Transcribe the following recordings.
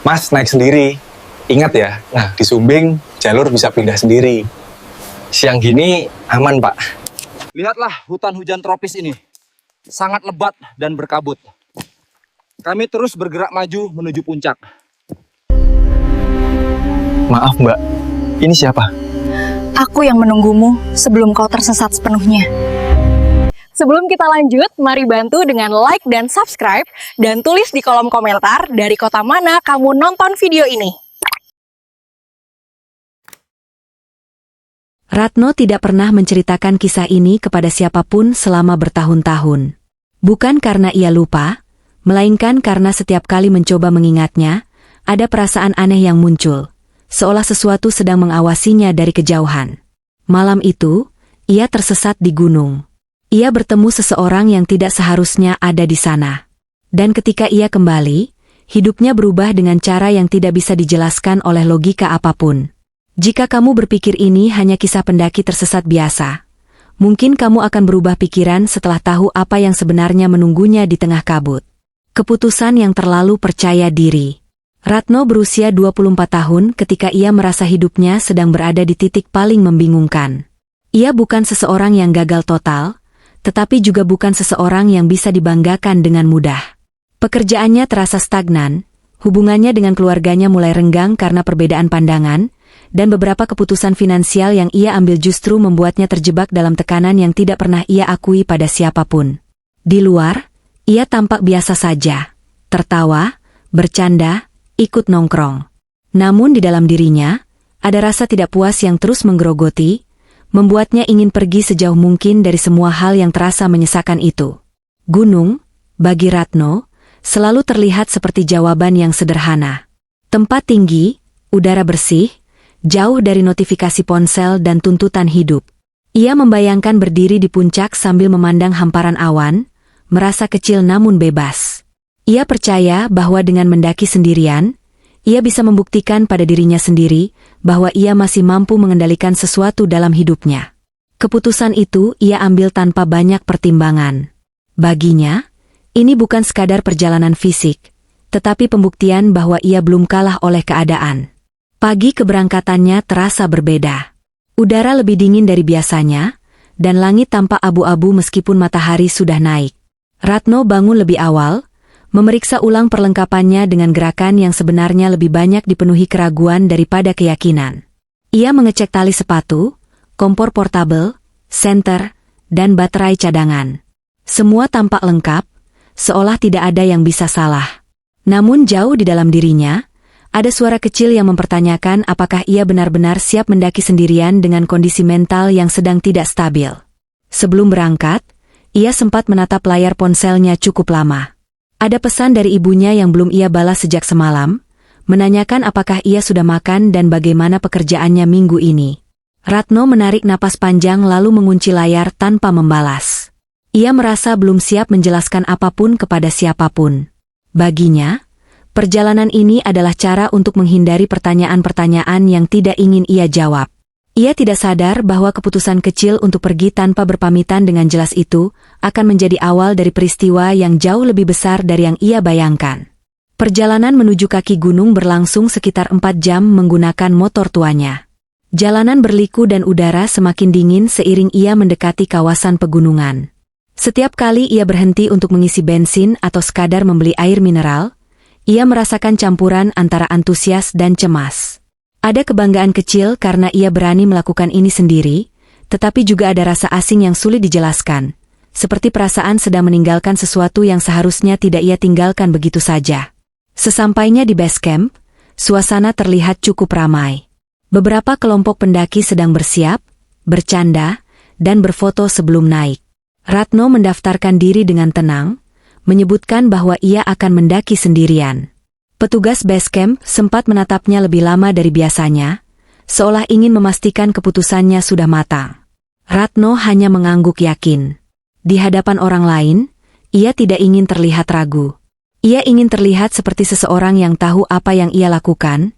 Mas naik sendiri. Ingat ya, nah di Sumbing jalur bisa pindah sendiri. Siang gini aman, Pak. Lihatlah hutan hujan tropis ini. Sangat lebat dan berkabut. Kami terus bergerak maju menuju puncak. Maaf, Mbak. Ini siapa? Aku yang menunggumu sebelum kau tersesat sepenuhnya. Sebelum kita lanjut, mari bantu dengan like dan subscribe, dan tulis di kolom komentar dari kota mana kamu nonton video ini. Ratno tidak pernah menceritakan kisah ini kepada siapapun selama bertahun-tahun. Bukan karena ia lupa, melainkan karena setiap kali mencoba mengingatnya, ada perasaan aneh yang muncul, seolah sesuatu sedang mengawasinya dari kejauhan. Malam itu, ia tersesat di gunung. Ia bertemu seseorang yang tidak seharusnya ada di sana. Dan ketika ia kembali, hidupnya berubah dengan cara yang tidak bisa dijelaskan oleh logika apapun. Jika kamu berpikir ini hanya kisah pendaki tersesat biasa, mungkin kamu akan berubah pikiran setelah tahu apa yang sebenarnya menunggunya di tengah kabut. Keputusan yang terlalu percaya diri. Ratno berusia 24 tahun ketika ia merasa hidupnya sedang berada di titik paling membingungkan. Ia bukan seseorang yang gagal total, tetapi juga bukan seseorang yang bisa dibanggakan dengan mudah. Pekerjaannya terasa stagnan, hubungannya dengan keluarganya mulai renggang karena perbedaan pandangan, dan beberapa keputusan finansial yang ia ambil justru membuatnya terjebak dalam tekanan yang tidak pernah ia akui pada siapapun. Di luar, ia tampak biasa saja, tertawa, bercanda, ikut nongkrong. Namun di dalam dirinya, ada rasa tidak puas yang terus menggerogoti, membuatnya ingin pergi sejauh mungkin dari semua hal yang terasa menyesakan itu. Gunung, bagi Ratno, selalu terlihat seperti jawaban yang sederhana. Tempat tinggi, udara bersih, jauh dari notifikasi ponsel dan tuntutan hidup. Ia membayangkan berdiri di puncak sambil memandang hamparan awan, merasa kecil namun bebas. Ia percaya bahwa dengan mendaki sendirian, ia bisa membuktikan pada dirinya sendiri bahwa ia masih mampu mengendalikan sesuatu dalam hidupnya. Keputusan itu ia ambil tanpa banyak pertimbangan. Baginya, ini bukan sekadar perjalanan fisik, tetapi pembuktian bahwa ia belum kalah oleh keadaan. Pagi keberangkatannya terasa berbeda. Udara lebih dingin dari biasanya, dan langit tampak abu-abu meskipun matahari sudah naik. Ratno bangun lebih awal, memeriksa ulang perlengkapannya dengan gerakan yang sebenarnya lebih banyak dipenuhi keraguan daripada keyakinan. Ia mengecek tali sepatu, kompor portabel, senter, dan baterai cadangan. Semua tampak lengkap, seolah tidak ada yang bisa salah. Namun jauh di dalam dirinya, ada suara kecil yang mempertanyakan apakah ia benar-benar siap mendaki sendirian dengan kondisi mental yang sedang tidak stabil. Sebelum berangkat, ia sempat menatap layar ponselnya cukup lama. Ada pesan dari ibunya yang belum ia balas sejak semalam, menanyakan apakah ia sudah makan dan bagaimana pekerjaannya minggu ini. Ratno menarik napas panjang lalu mengunci layar tanpa membalas. Ia merasa belum siap menjelaskan apapun kepada siapapun. Baginya, perjalanan ini adalah cara untuk menghindari pertanyaan-pertanyaan yang tidak ingin ia jawab. Ia tidak sadar bahwa keputusan kecil untuk pergi tanpa berpamitan dengan jelas itu akan menjadi awal dari peristiwa yang jauh lebih besar dari yang ia bayangkan. Perjalanan menuju kaki gunung berlangsung sekitar 4 jam menggunakan motor tuanya. Jalanan berliku dan udara semakin dingin seiring ia mendekati kawasan pegunungan. Setiap kali ia berhenti untuk mengisi bensin atau sekadar membeli air mineral, ia merasakan campuran antara antusias dan cemas. Ada kebanggaan kecil karena ia berani melakukan ini sendiri, tetapi juga ada rasa asing yang sulit dijelaskan, seperti perasaan sedang meninggalkan sesuatu yang seharusnya tidak ia tinggalkan begitu saja. Sesampainya di base camp, suasana terlihat cukup ramai. Beberapa kelompok pendaki sedang bersiap, bercanda, dan berfoto sebelum naik. Ratno mendaftarkan diri dengan tenang, menyebutkan bahwa ia akan mendaki sendirian. Petugas base camp sempat menatapnya lebih lama dari biasanya, seolah ingin memastikan keputusannya sudah matang. Ratno hanya mengangguk yakin. Di hadapan orang lain, ia tidak ingin terlihat ragu. Ia ingin terlihat seperti seseorang yang tahu apa yang ia lakukan,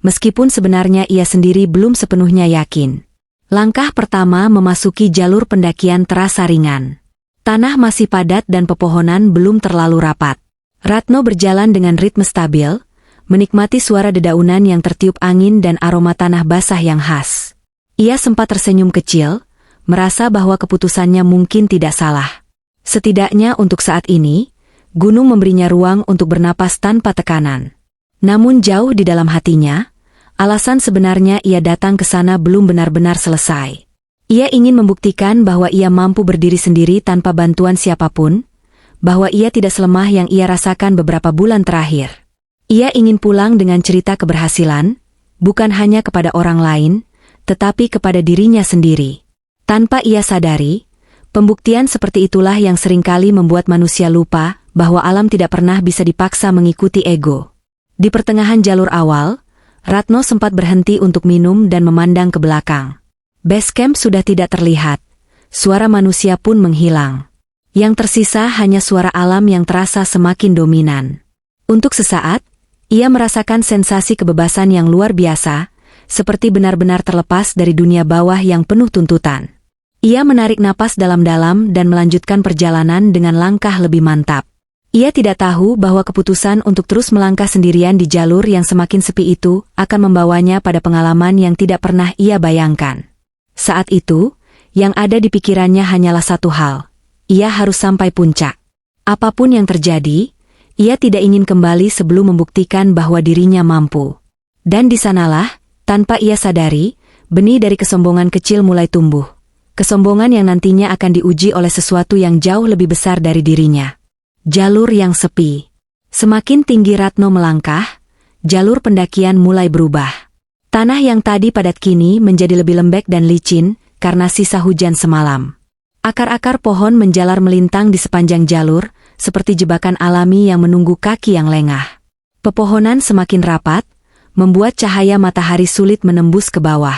meskipun sebenarnya ia sendiri belum sepenuhnya yakin. Langkah pertama memasuki jalur pendakian terasa ringan. Tanah masih padat dan pepohonan belum terlalu rapat. Ratno berjalan dengan ritme stabil, menikmati suara dedaunan yang tertiup angin dan aroma tanah basah yang khas. Ia sempat tersenyum kecil, merasa bahwa keputusannya mungkin tidak salah. Setidaknya untuk saat ini, gunung memberinya ruang untuk bernapas tanpa tekanan. Namun jauh di dalam hatinya, alasan sebenarnya ia datang ke sana belum benar-benar selesai. Ia ingin membuktikan bahwa ia mampu berdiri sendiri tanpa bantuan siapapun, bahwa ia tidak selemah yang ia rasakan beberapa bulan terakhir. Ia ingin pulang dengan cerita keberhasilan, bukan hanya kepada orang lain, tetapi kepada dirinya sendiri. Tanpa ia sadari, pembuktian seperti itulah yang seringkali membuat manusia lupa bahwa alam tidak pernah bisa dipaksa mengikuti ego. Di pertengahan jalur awal, Ratno sempat berhenti untuk minum dan memandang ke belakang. Base camp sudah tidak terlihat, suara manusia pun menghilang. Yang tersisa hanya suara alam yang terasa semakin dominan. Untuk sesaat, ia merasakan sensasi kebebasan yang luar biasa, seperti benar-benar terlepas dari dunia bawah yang penuh tuntutan. Ia menarik napas dalam-dalam dan melanjutkan perjalanan dengan langkah lebih mantap. Ia tidak tahu bahwa keputusan untuk terus melangkah sendirian di jalur yang semakin sepi itu akan membawanya pada pengalaman yang tidak pernah ia bayangkan. Saat itu, yang ada di pikirannya hanyalah satu hal. Ia harus sampai puncak. Apapun yang terjadi, ia tidak ingin kembali sebelum membuktikan bahwa dirinya mampu. Dan di sanalah, tanpa ia sadari, benih dari kesombongan kecil mulai tumbuh. Kesombongan yang nantinya akan diuji oleh sesuatu yang jauh lebih besar dari dirinya. Jalur yang sepi. Semakin tinggi Ratno melangkah, jalur pendakian mulai berubah. Tanah yang tadi padat kini menjadi lebih lembek dan licin karena sisa hujan semalam. Akar-akar pohon menjalar melintang di sepanjang jalur, seperti jebakan alami yang menunggu kaki yang lengah. Pepohonan semakin rapat, membuat cahaya matahari sulit menembus ke bawah.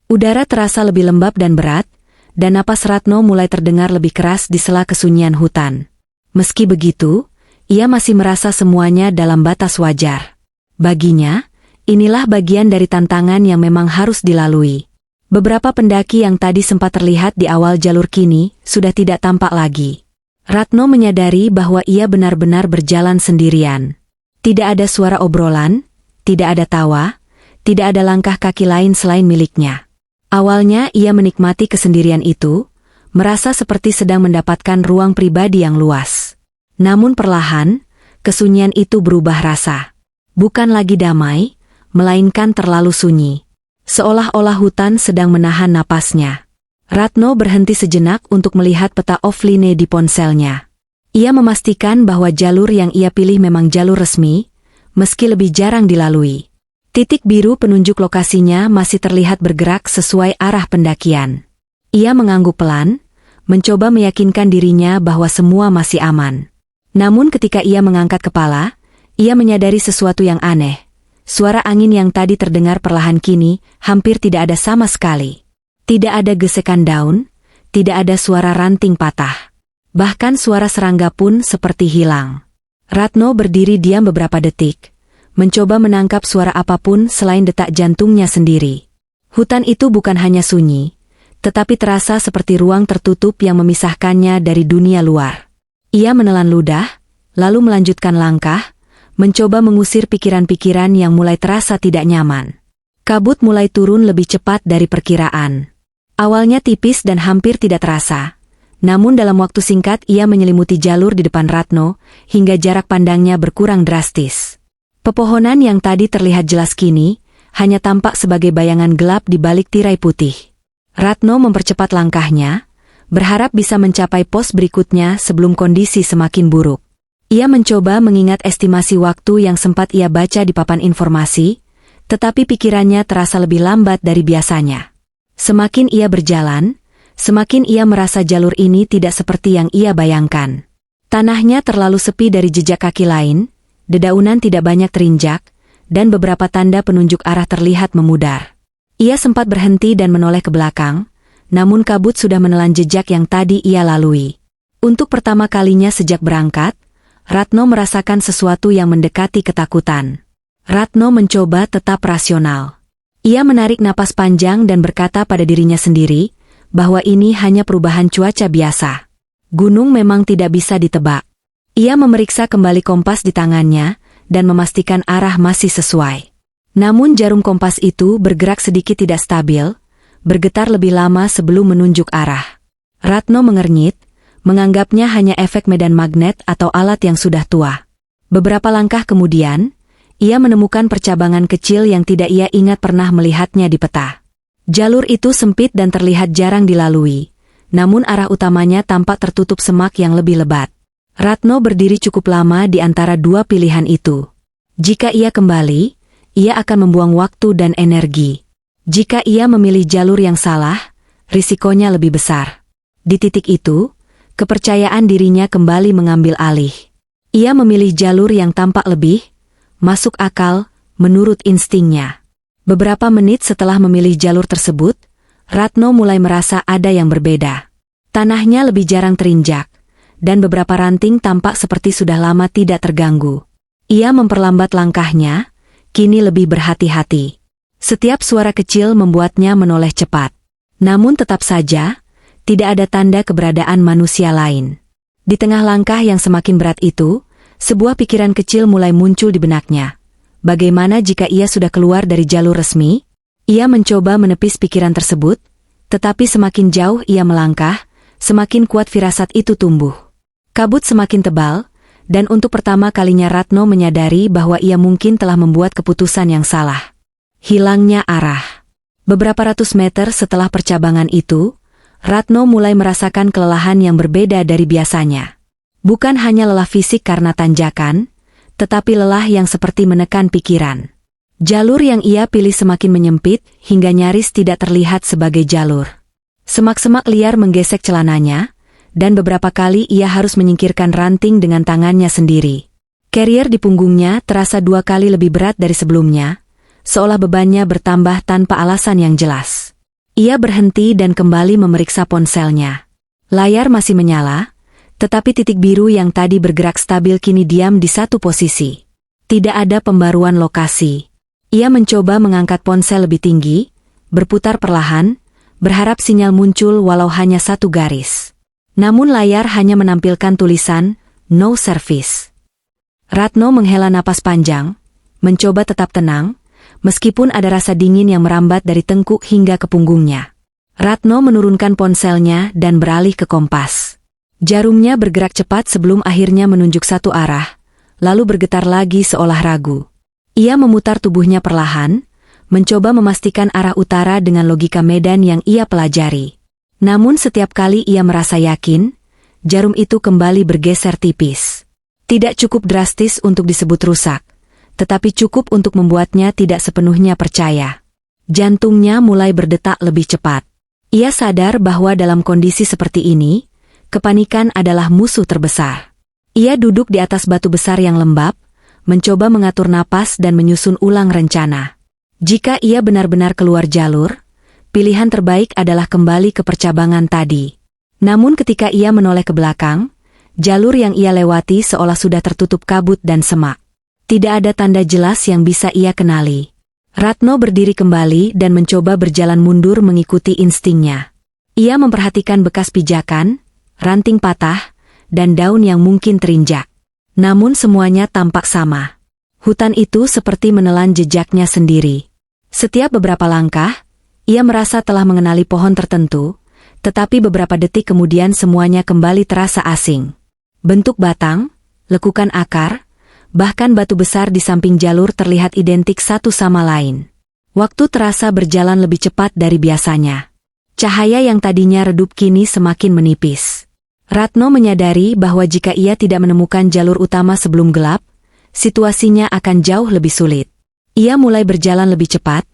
Udara terasa lebih lembab dan berat, dan napas Ratno mulai terdengar lebih keras di sela kesunyian hutan. Meski begitu, ia masih merasa semuanya dalam batas wajar. Baginya, inilah bagian dari tantangan yang memang harus dilalui. Beberapa pendaki yang tadi sempat terlihat di awal jalur kini sudah tidak tampak lagi. Ratno menyadari bahwa ia benar-benar berjalan sendirian. Tidak ada suara obrolan, tidak ada tawa, tidak ada langkah kaki lain selain miliknya. Awalnya ia menikmati kesendirian itu, merasa seperti sedang mendapatkan ruang pribadi yang luas. Namun perlahan, kesunyian itu berubah rasa. Bukan lagi damai, melainkan terlalu sunyi. Seolah-olah hutan sedang menahan napasnya. Ratno berhenti sejenak untuk melihat peta offline di ponselnya. Ia memastikan bahwa jalur yang ia pilih memang jalur resmi, meski lebih jarang dilalui. Titik biru penunjuk lokasinya masih terlihat bergerak sesuai arah pendakian. Ia mengangguk pelan, mencoba meyakinkan dirinya bahwa semua masih aman. Namun ketika ia mengangkat kepala, ia menyadari sesuatu yang aneh. Suara angin yang tadi terdengar perlahan kini hampir tidak ada sama sekali. Tidak ada gesekan daun, tidak ada suara ranting patah. Bahkan suara serangga pun seperti hilang. Ratno berdiri diam beberapa detik, mencoba menangkap suara apapun selain detak jantungnya sendiri. Hutan itu bukan hanya sunyi, tetapi terasa seperti ruang tertutup yang memisahkannya dari dunia luar. Ia menelan ludah, lalu melanjutkan langkah, mencoba mengusir pikiran-pikiran yang mulai terasa tidak nyaman. Kabut mulai turun lebih cepat dari perkiraan. Awalnya tipis dan hampir tidak terasa, namun dalam waktu singkat ia menyelimuti jalur di depan Ratno, hingga jarak pandangnya berkurang drastis. Pepohonan yang tadi terlihat jelas kini, hanya tampak sebagai bayangan gelap di balik tirai putih. Ratno mempercepat langkahnya, berharap bisa mencapai pos berikutnya sebelum kondisi semakin buruk. Ia mencoba mengingat estimasi waktu yang sempat ia baca di papan informasi, tetapi pikirannya terasa lebih lambat dari biasanya. Semakin ia berjalan, semakin ia merasa jalur ini tidak seperti yang ia bayangkan. Tanahnya terlalu sepi dari jejak kaki lain, dedaunan tidak banyak terinjak, dan beberapa tanda penunjuk arah terlihat memudar. Ia sempat berhenti dan menoleh ke belakang, namun kabut sudah menelan jejak yang tadi ia lalui. Untuk pertama kalinya sejak berangkat, Ratno merasakan sesuatu yang mendekati ketakutan. Ratno mencoba tetap rasional. Ia menarik napas panjang dan berkata pada dirinya sendiri, bahwa ini hanya perubahan cuaca biasa. Gunung memang tidak bisa ditebak. Ia memeriksa kembali kompas di tangannya, dan memastikan arah masih sesuai. Namun jarum kompas itu bergerak sedikit tidak stabil, bergetar lebih lama sebelum menunjuk arah. Ratno mengernyit, menganggapnya hanya efek medan magnet atau alat yang sudah tua. Beberapa langkah kemudian, ia menemukan percabangan kecil yang tidak ia ingat pernah melihatnya di peta. Jalur itu sempit dan terlihat jarang dilalui, namun arah utamanya tampak tertutup semak yang lebih lebat. Ratno berdiri cukup lama di antara dua pilihan itu. Jika ia kembali, ia akan membuang waktu dan energi. Jika ia memilih jalur yang salah, risikonya lebih besar. Di titik itu, kepercayaan dirinya kembali mengambil alih. Ia memilih jalur yang tampak lebih masuk akal menurut instingnya. Beberapa menit setelah memilih jalur tersebut, Ratno mulai merasa ada yang berbeda. Tanahnya lebih jarang terinjak, dan beberapa ranting tampak seperti sudah lama tidak terganggu. Ia memperlambat langkahnya, kini lebih berhati-hati. Setiap suara kecil membuatnya menoleh cepat. Namun tetap saja, tidak ada tanda keberadaan manusia lain. Di tengah langkah yang semakin berat itu, sebuah pikiran kecil mulai muncul di benaknya. Bagaimana jika ia sudah keluar dari jalur resmi? Ia mencoba menepis pikiran tersebut, tetapi semakin jauh ia melangkah, semakin kuat firasat itu tumbuh. Kabut semakin tebal, dan untuk pertama kalinya Ratno menyadari bahwa ia mungkin telah membuat keputusan yang salah. Hilangnya arah. Beberapa ratus meter setelah percabangan itu, Ratno mulai merasakan kelelahan yang berbeda dari biasanya. Bukan hanya lelah fisik karena tanjakan, tetapi lelah yang seperti menekan pikiran. Jalur yang ia pilih semakin menyempit hingga nyaris tidak terlihat sebagai jalur. Semak-semak liar menggesek celananya, dan beberapa kali ia harus menyingkirkan ranting dengan tangannya sendiri. Carrier di punggungnya terasa 2 kali lebih berat dari sebelumnya, seolah bebannya bertambah tanpa alasan yang jelas. Ia berhenti dan kembali memeriksa ponselnya. Layar masih menyala, tetapi titik biru yang tadi bergerak stabil kini diam di satu posisi. Tidak ada pembaruan lokasi. Ia mencoba mengangkat ponsel lebih tinggi, berputar perlahan, berharap sinyal muncul walau hanya 1 garis. Namun layar hanya menampilkan tulisan, "No service". Ratno menghela napas panjang, mencoba tetap tenang, meskipun ada rasa dingin yang merambat dari tengkuk hingga ke punggungnya. Ratno menurunkan ponselnya dan beralih ke kompas. Jarumnya bergerak cepat sebelum akhirnya menunjuk satu arah, lalu bergetar lagi seolah ragu. Ia memutar tubuhnya perlahan, mencoba memastikan arah utara dengan logika medan yang ia pelajari. Namun setiap kali ia merasa yakin, jarum itu kembali bergeser tipis. Tidak cukup drastis untuk disebut rusak, tetapi cukup untuk membuatnya tidak sepenuhnya percaya. Jantungnya mulai berdetak lebih cepat. Ia sadar bahwa dalam kondisi seperti ini, kepanikan adalah musuh terbesar. Ia duduk di atas batu besar yang lembab, mencoba mengatur napas dan menyusun ulang rencana. Jika ia benar-benar keluar jalur, pilihan terbaik adalah kembali ke percabangan tadi. Namun ketika ia menoleh ke belakang, jalur yang ia lewati seolah sudah tertutup kabut dan semak. Tidak ada tanda jelas yang bisa ia kenali. Ratno berdiri kembali dan mencoba berjalan mundur mengikuti instingnya. Ia memperhatikan bekas pijakan, ranting patah, dan daun yang mungkin terinjak. Namun semuanya tampak sama. Hutan itu seperti menelan jejaknya sendiri. Setiap beberapa langkah, ia merasa telah mengenali pohon tertentu, tetapi beberapa detik kemudian semuanya kembali terasa asing. Bentuk batang, lekukan akar, bahkan batu besar di samping jalur terlihat identik satu sama lain. Waktu terasa berjalan lebih cepat dari biasanya. Cahaya yang tadinya redup kini semakin menipis. Ratno menyadari bahwa jika ia tidak menemukan jalur utama sebelum gelap, situasinya akan jauh lebih sulit. Ia mulai berjalan lebih cepat,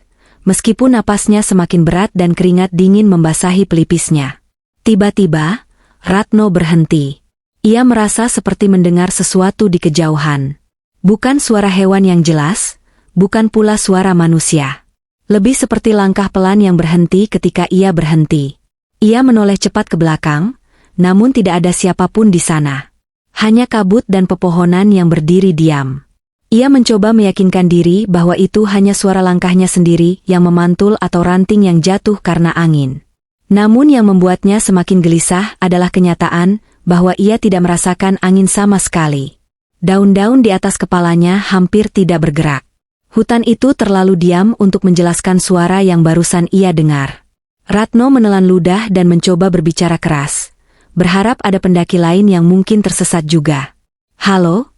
meskipun napasnya semakin berat dan keringat dingin membasahi pelipisnya. Tiba-tiba, Ratno berhenti. Ia merasa seperti mendengar sesuatu di kejauhan. Bukan suara hewan yang jelas, bukan pula suara manusia. Lebih seperti langkah pelan yang berhenti ketika ia berhenti. Ia menoleh cepat ke belakang, namun tidak ada siapapun di sana. Hanya kabut dan pepohonan yang berdiri diam. Ia mencoba meyakinkan diri bahwa itu hanya suara langkahnya sendiri yang memantul atau ranting yang jatuh karena angin. Namun yang membuatnya semakin gelisah adalah kenyataan bahwa ia tidak merasakan angin sama sekali. Daun-daun di atas kepalanya hampir tidak bergerak. Hutan itu terlalu diam untuk menjelaskan suara yang barusan ia dengar. Ratno menelan ludah dan mencoba berbicara keras, berharap ada pendaki lain yang mungkin tersesat juga. "Halo?"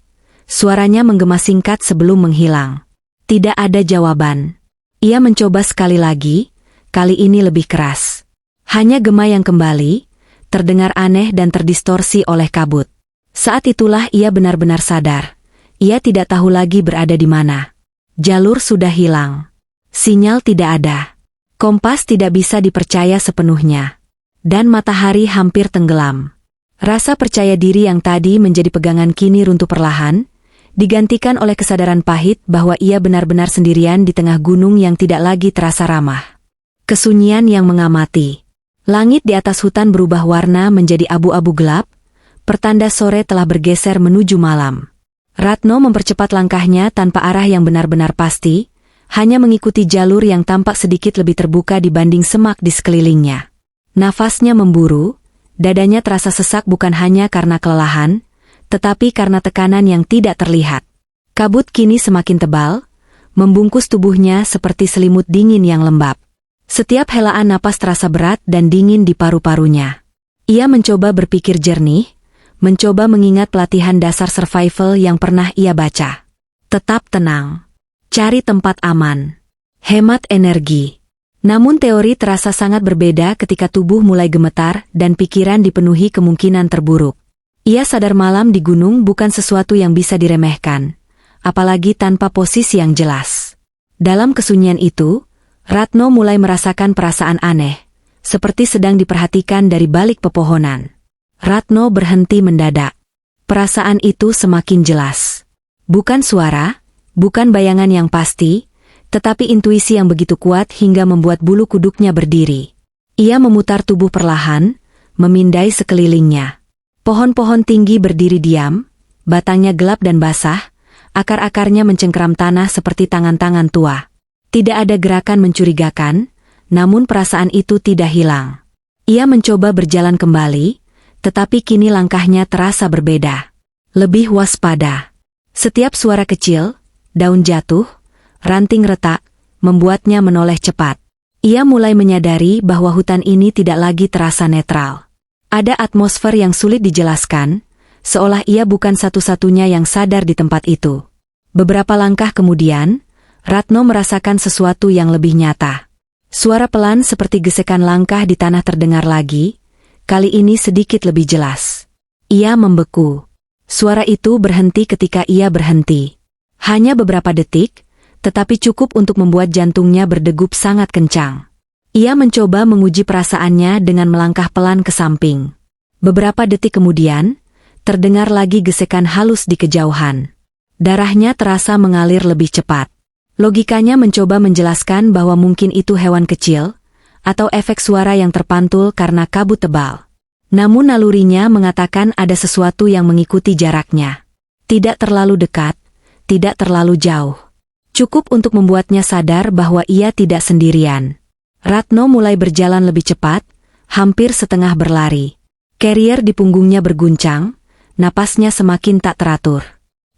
Suaranya menggema singkat sebelum menghilang. Tidak ada jawaban. Ia mencoba sekali lagi, kali ini lebih keras. Hanya gema yang kembali, terdengar aneh dan terdistorsi oleh kabut. Saat itulah ia benar-benar sadar. Ia tidak tahu lagi berada di mana. Jalur sudah hilang. Sinyal tidak ada. Kompas tidak bisa dipercaya sepenuhnya. Dan matahari hampir tenggelam. Rasa percaya diri yang tadi menjadi pegangan kini runtuh perlahan, digantikan oleh kesadaran pahit bahwa ia benar-benar sendirian di tengah gunung yang tidak lagi terasa ramah. Kesunyian yang mengamati. Langit di atas hutan berubah warna menjadi abu-abu gelap, pertanda sore telah bergeser menuju malam. Ratno mempercepat langkahnya tanpa arah yang benar-benar pasti, hanya mengikuti jalur yang tampak sedikit lebih terbuka dibanding semak di sekelilingnya. Nafasnya memburu, dadanya terasa sesak bukan hanya karena kelelahan, tetapi karena tekanan yang tidak terlihat. Kabut kini semakin tebal, membungkus tubuhnya seperti selimut dingin yang lembab. Setiap helaan napas terasa berat dan dingin di paru-parunya. Ia mencoba berpikir jernih, mencoba mengingat pelatihan dasar survival yang pernah ia baca. Tetap tenang. Cari tempat aman. Hemat energi. Namun teori terasa sangat berbeda ketika tubuh mulai gemetar dan pikiran dipenuhi kemungkinan terburuk. Ia sadar malam di gunung bukan sesuatu yang bisa diremehkan, apalagi tanpa posisi yang jelas. Dalam kesunyian itu, Ratno mulai merasakan perasaan aneh, seperti sedang diperhatikan dari balik pepohonan. Ratno berhenti mendadak. Perasaan itu semakin jelas. Bukan suara, bukan bayangan yang pasti, tetapi intuisi yang begitu kuat hingga membuat bulu kuduknya berdiri. Ia memutar tubuh perlahan, memindai sekelilingnya. Pohon-pohon tinggi berdiri diam, batangnya gelap dan basah, akar-akarnya mencengkeram tanah seperti tangan-tangan tua. Tidak ada gerakan mencurigakan, namun perasaan itu tidak hilang. Ia mencoba berjalan kembali, tetapi kini langkahnya terasa berbeda. Lebih waspada. Setiap suara kecil, daun jatuh, ranting retak, membuatnya menoleh cepat. Ia mulai menyadari bahwa hutan ini tidak lagi terasa netral. Ada atmosfer yang sulit dijelaskan, seolah ia bukan satu-satunya yang sadar di tempat itu. Beberapa langkah kemudian, Ratno merasakan sesuatu yang lebih nyata. Suara pelan seperti gesekan langkah di tanah terdengar lagi, kali ini sedikit lebih jelas. Ia membeku. Suara itu berhenti ketika ia berhenti. Hanya beberapa detik, tetapi cukup untuk membuat jantungnya berdegup sangat kencang. Ia mencoba menguji perasaannya dengan melangkah pelan ke samping. Beberapa detik kemudian, terdengar lagi gesekan halus di kejauhan. Darahnya terasa mengalir lebih cepat. Logikanya mencoba menjelaskan bahwa mungkin itu hewan kecil, atau efek suara yang terpantul karena kabut tebal. Namun nalurinya mengatakan ada sesuatu yang mengikuti jaraknya. Tidak terlalu dekat, tidak terlalu jauh. Cukup untuk membuatnya sadar bahwa ia tidak sendirian. Ratno mulai berjalan lebih cepat, hampir setengah berlari. Carrier di punggungnya berguncang, napasnya semakin tak teratur.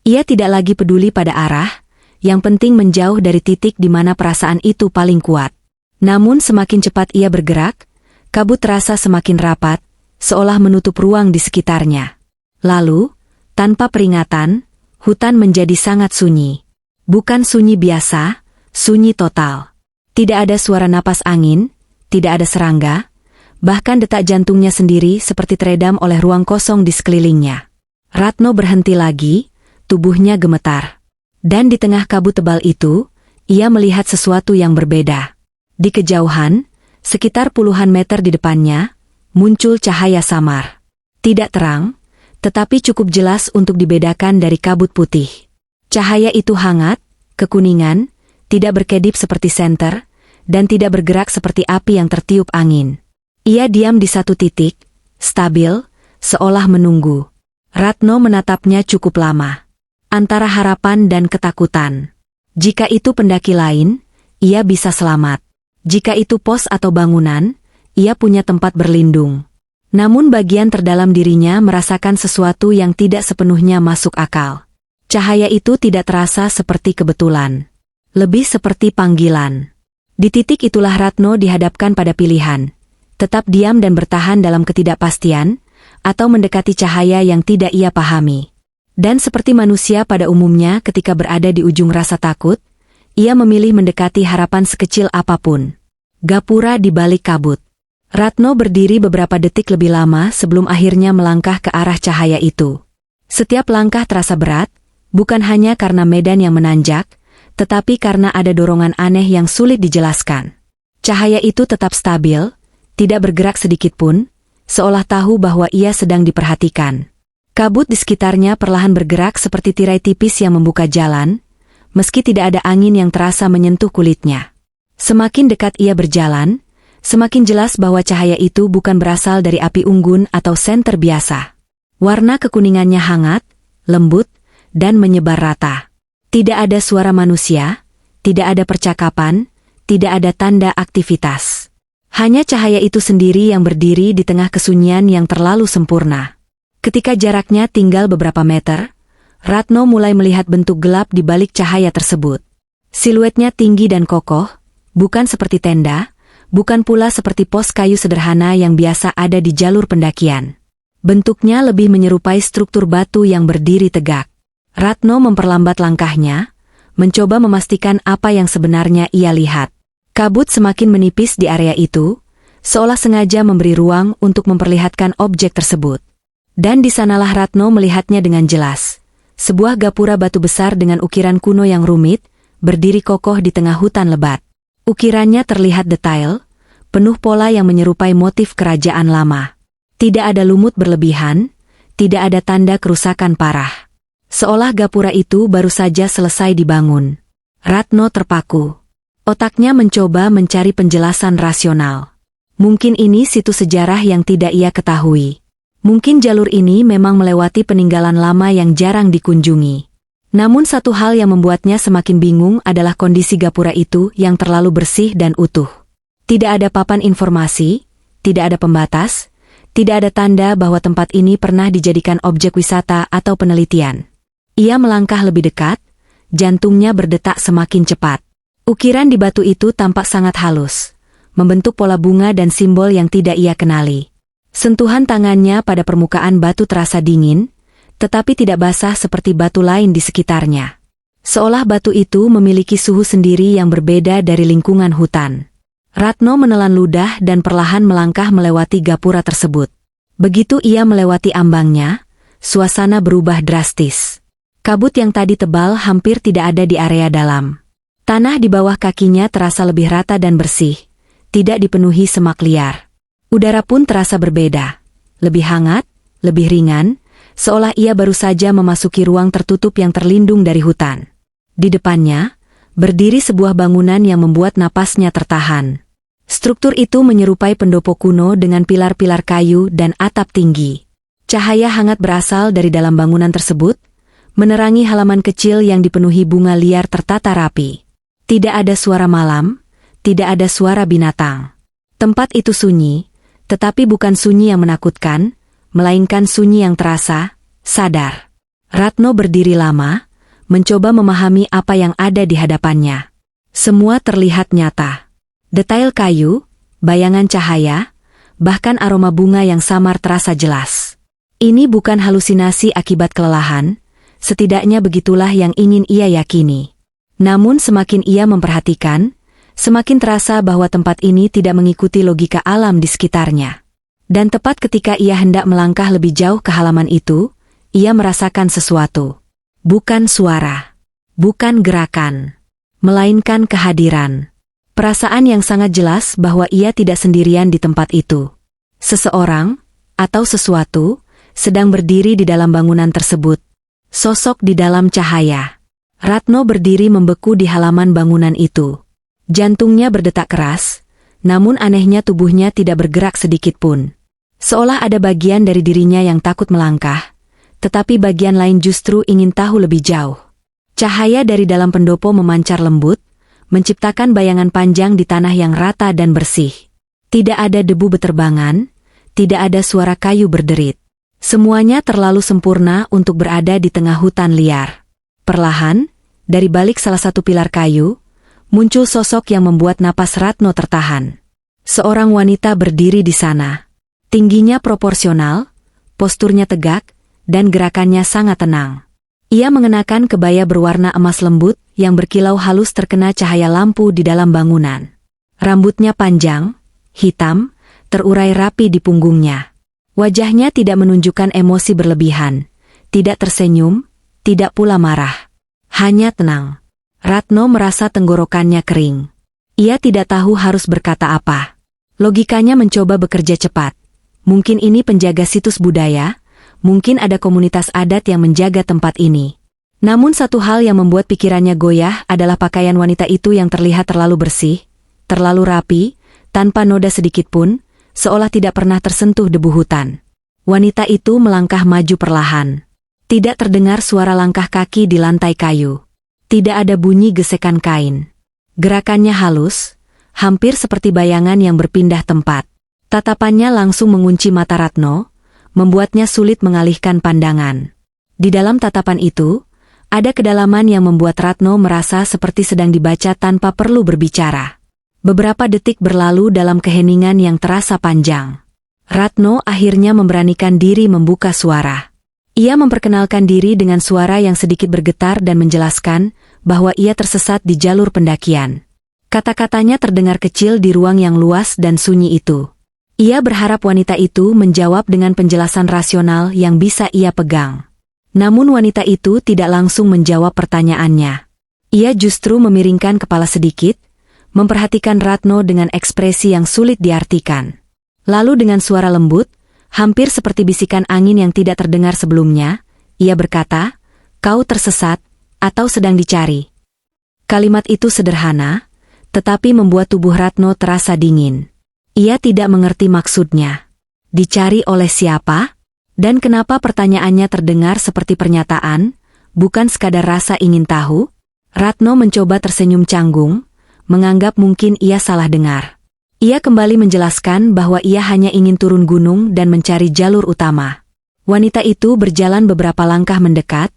Ia tidak lagi peduli pada arah, yang penting menjauh dari titik di mana perasaan itu paling kuat. Namun semakin cepat ia bergerak, kabut terasa semakin rapat, seolah menutup ruang di sekitarnya. Lalu, tanpa peringatan, hutan menjadi sangat sunyi. Bukan sunyi biasa, sunyi total. Tidak ada suara napas angin, tidak ada serangga, bahkan detak jantungnya sendiri seperti teredam oleh ruang kosong di sekelilingnya. Ratno berhenti lagi, tubuhnya gemetar. Dan di tengah kabut tebal itu, ia melihat sesuatu yang berbeda. Di kejauhan, sekitar puluhan meter di depannya, muncul cahaya samar. Tidak terang, tetapi cukup jelas untuk dibedakan dari kabut putih. Cahaya itu hangat, kekuningan, tidak berkedip seperti senter, dan tidak bergerak seperti api yang tertiup angin. Ia diam di satu titik, stabil, seolah menunggu. Ratno menatapnya cukup lama. Antara harapan dan ketakutan. Jika itu pendaki lain, ia bisa selamat. Jika itu pos atau bangunan, ia punya tempat berlindung. Namun bagian terdalam dirinya merasakan sesuatu yang tidak sepenuhnya masuk akal. Cahaya itu tidak terasa seperti kebetulan. Lebih seperti panggilan. Di titik itulah Ratno dihadapkan pada pilihan. Tetap diam dan bertahan dalam ketidakpastian, atau mendekati cahaya yang tidak ia pahami. Dan seperti manusia pada umumnya ketika berada di ujung rasa takut, ia memilih mendekati harapan sekecil apapun. Gapura di balik kabut. Ratno berdiri beberapa detik lebih lama sebelum akhirnya melangkah ke arah cahaya itu. Setiap langkah terasa berat, bukan hanya karena medan yang menanjak, tetapi karena ada dorongan aneh yang sulit dijelaskan. Cahaya itu tetap stabil, tidak bergerak sedikit pun, seolah tahu bahwa ia sedang diperhatikan. Kabut di sekitarnya perlahan bergerak seperti tirai tipis yang membuka jalan, meski tidak ada angin yang terasa menyentuh kulitnya. Semakin dekat ia berjalan, semakin jelas bahwa cahaya itu bukan berasal dari api unggun atau senter biasa. Warna kekuningannya hangat, lembut, dan menyebar rata. Tidak ada suara manusia, tidak ada percakapan, tidak ada tanda aktivitas. Hanya cahaya itu sendiri yang berdiri di tengah kesunyian yang terlalu sempurna. Ketika jaraknya tinggal beberapa meter, Ratno mulai melihat bentuk gelap di balik cahaya tersebut. Siluetnya tinggi dan kokoh, bukan seperti tenda, bukan pula seperti pos kayu sederhana yang biasa ada di jalur pendakian. Bentuknya lebih menyerupai struktur batu yang berdiri tegak. Ratno memperlambat langkahnya, mencoba memastikan apa yang sebenarnya ia lihat. Kabut semakin menipis di area itu, seolah sengaja memberi ruang untuk memperlihatkan objek tersebut. Dan di sanalah Ratno melihatnya dengan jelas. Sebuah gapura batu besar dengan ukiran kuno yang rumit, berdiri kokoh di tengah hutan lebat. Ukirannya terlihat detail, penuh pola yang menyerupai motif kerajaan lama. Tidak ada lumut berlebihan, tidak ada tanda kerusakan parah. Seolah gapura itu baru saja selesai dibangun. Ratno terpaku. Otaknya mencoba mencari penjelasan rasional. Mungkin ini situs sejarah yang tidak ia ketahui. Mungkin jalur ini memang melewati peninggalan lama yang jarang dikunjungi. Namun satu hal yang membuatnya semakin bingung adalah kondisi gapura itu yang terlalu bersih dan utuh. Tidak ada papan informasi, tidak ada pembatas, tidak ada tanda bahwa tempat ini pernah dijadikan objek wisata atau penelitian. Ia melangkah lebih dekat, jantungnya berdetak semakin cepat. Ukiran di batu itu tampak sangat halus, membentuk pola bunga dan simbol yang tidak ia kenali. Sentuhan tangannya pada permukaan batu terasa dingin, tetapi tidak basah seperti batu lain di sekitarnya. Seolah batu itu memiliki suhu sendiri yang berbeda dari lingkungan hutan. Ratno menelan ludah dan perlahan melangkah melewati gapura tersebut. Begitu ia melewati ambangnya, suasana berubah drastis. Kabut yang tadi tebal hampir tidak ada di area dalam. Tanah di bawah kakinya terasa lebih rata dan bersih, tidak dipenuhi semak liar. Udara pun terasa berbeda, lebih hangat, lebih ringan, seolah ia baru saja memasuki ruang tertutup yang terlindung dari hutan. Di depannya, berdiri sebuah bangunan yang membuat napasnya tertahan. Struktur itu menyerupai pendopo kuno dengan pilar-pilar kayu dan atap tinggi. Cahaya hangat berasal dari dalam bangunan tersebut, menerangi halaman kecil yang dipenuhi bunga liar tertata rapi. Tidak ada suara malam, tidak ada suara binatang. Tempat itu sunyi, tetapi bukan sunyi yang menakutkan, melainkan sunyi yang terasa, sadar. Ratno berdiri lama, mencoba memahami apa yang ada di hadapannya. Semua terlihat nyata. Detail kayu, bayangan cahaya, bahkan aroma bunga yang samar terasa jelas. Ini bukan halusinasi akibat kelelahan, setidaknya begitulah yang ingin ia yakini. Namun semakin ia memperhatikan, semakin terasa bahwa tempat ini tidak mengikuti logika alam di sekitarnya. Dan tepat ketika ia hendak melangkah lebih jauh ke halaman itu, ia merasakan sesuatu. Bukan suara, bukan gerakan, melainkan kehadiran. Perasaan yang sangat jelas bahwa ia tidak sendirian di tempat itu. Seseorang, atau sesuatu, sedang berdiri di dalam bangunan tersebut. Sosok di dalam cahaya. Ratno berdiri membeku di halaman bangunan itu. Jantungnya berdetak keras, namun anehnya tubuhnya tidak bergerak sedikit pun. Seolah ada bagian dari dirinya yang takut melangkah, tetapi bagian lain justru ingin tahu lebih jauh. Cahaya dari dalam pendopo memancar lembut, menciptakan bayangan panjang di tanah yang rata dan bersih. Tidak ada debu beterbangan, tidak ada suara kayu berderit. Semuanya terlalu sempurna untuk berada di tengah hutan liar. Perlahan, dari balik salah satu pilar kayu, muncul sosok yang membuat napas Ratno tertahan. Seorang wanita berdiri di sana. Tingginya proporsional, posturnya tegak, dan gerakannya sangat tenang. Ia mengenakan kebaya berwarna emas lembut yang berkilau halus terkena cahaya lampu di dalam bangunan. Rambutnya panjang, hitam, terurai rapi di punggungnya. Wajahnya tidak menunjukkan emosi berlebihan, tidak tersenyum, tidak pula marah. Hanya tenang. Ratno merasa tenggorokannya kering. Ia tidak tahu harus berkata apa. Logikanya mencoba bekerja cepat. Mungkin ini penjaga situs budaya, mungkin ada komunitas adat yang menjaga tempat ini. Namun satu hal yang membuat pikirannya goyah adalah pakaian wanita itu yang terlihat terlalu bersih, terlalu rapi, tanpa noda sedikit pun, seolah tidak pernah tersentuh debu hutan. Wanita itu melangkah maju perlahan. Tidak terdengar suara langkah kaki di lantai kayu. Tidak ada bunyi gesekan kain. Gerakannya halus, hampir seperti bayangan yang berpindah tempat. Tatapannya langsung mengunci mata Ratno, membuatnya sulit mengalihkan pandangan. Di dalam tatapan itu, ada kedalaman yang membuat Ratno merasa seperti sedang dibaca tanpa perlu berbicara. Beberapa detik berlalu dalam keheningan yang terasa panjang. Ratno akhirnya memberanikan diri membuka suara. Ia memperkenalkan diri dengan suara yang sedikit bergetar dan menjelaskan bahwa ia tersesat di jalur pendakian. Kata-katanya terdengar kecil di ruang yang luas dan sunyi itu. Ia berharap wanita itu menjawab dengan penjelasan rasional yang bisa ia pegang. Namun wanita itu tidak langsung menjawab pertanyaannya. Ia justru memiringkan kepala sedikit, memperhatikan Ratno dengan ekspresi yang sulit diartikan. Lalu dengan suara lembut, hampir seperti bisikan angin yang tidak terdengar sebelumnya, ia berkata, "Kau tersesat, atau sedang dicari." Kalimat itu sederhana, tetapi membuat tubuh Ratno terasa dingin. Ia tidak mengerti maksudnya. Dicari oleh siapa? Dan kenapa pertanyaannya terdengar seperti pernyataan, bukan sekadar rasa ingin tahu? Ratno mencoba tersenyum canggung, menganggap mungkin ia salah dengar. Ia kembali menjelaskan bahwa ia hanya ingin turun gunung dan mencari jalur utama. Wanita itu berjalan beberapa langkah mendekat,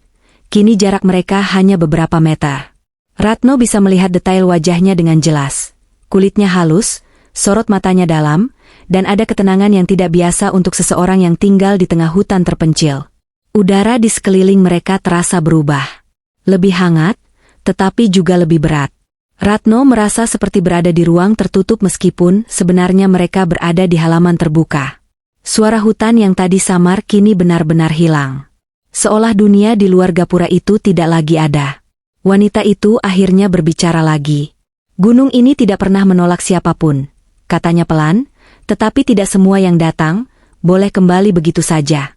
kini jarak mereka hanya beberapa meter. Ratno bisa melihat detail wajahnya dengan jelas. Kulitnya halus, sorot matanya dalam, dan ada ketenangan yang tidak biasa untuk seseorang yang tinggal di tengah hutan terpencil. Udara di sekeliling mereka terasa berubah. Lebih hangat, tetapi juga lebih berat. Ratno merasa seperti berada di ruang tertutup meskipun sebenarnya mereka berada di halaman terbuka. Suara hutan yang tadi samar kini benar-benar hilang. Seolah dunia di luar gapura itu tidak lagi ada. Wanita itu akhirnya berbicara lagi. "Gunung ini tidak pernah menolak siapapun," katanya pelan, "tetapi tidak semua yang datang, boleh kembali begitu saja."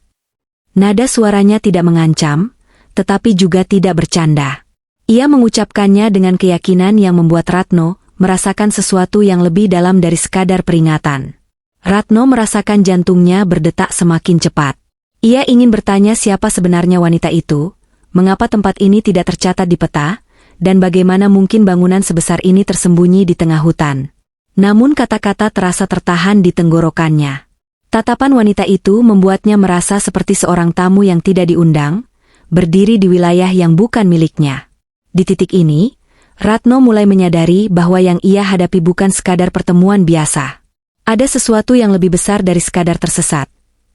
Nada suaranya tidak mengancam, tetapi juga tidak bercanda. Ia mengucapkannya dengan keyakinan yang membuat Ratno merasakan sesuatu yang lebih dalam dari sekadar peringatan. Ratno merasakan jantungnya berdetak semakin cepat. Ia ingin bertanya siapa sebenarnya wanita itu, mengapa tempat ini tidak tercatat di peta, dan bagaimana mungkin bangunan sebesar ini tersembunyi di tengah hutan. Namun kata-kata terasa tertahan di tenggorokannya. Tatapan wanita itu membuatnya merasa seperti seorang tamu yang tidak diundang, berdiri di wilayah yang bukan miliknya. Di titik ini, Ratno mulai menyadari bahwa yang ia hadapi bukan sekadar pertemuan biasa. Ada sesuatu yang lebih besar dari sekadar tersesat.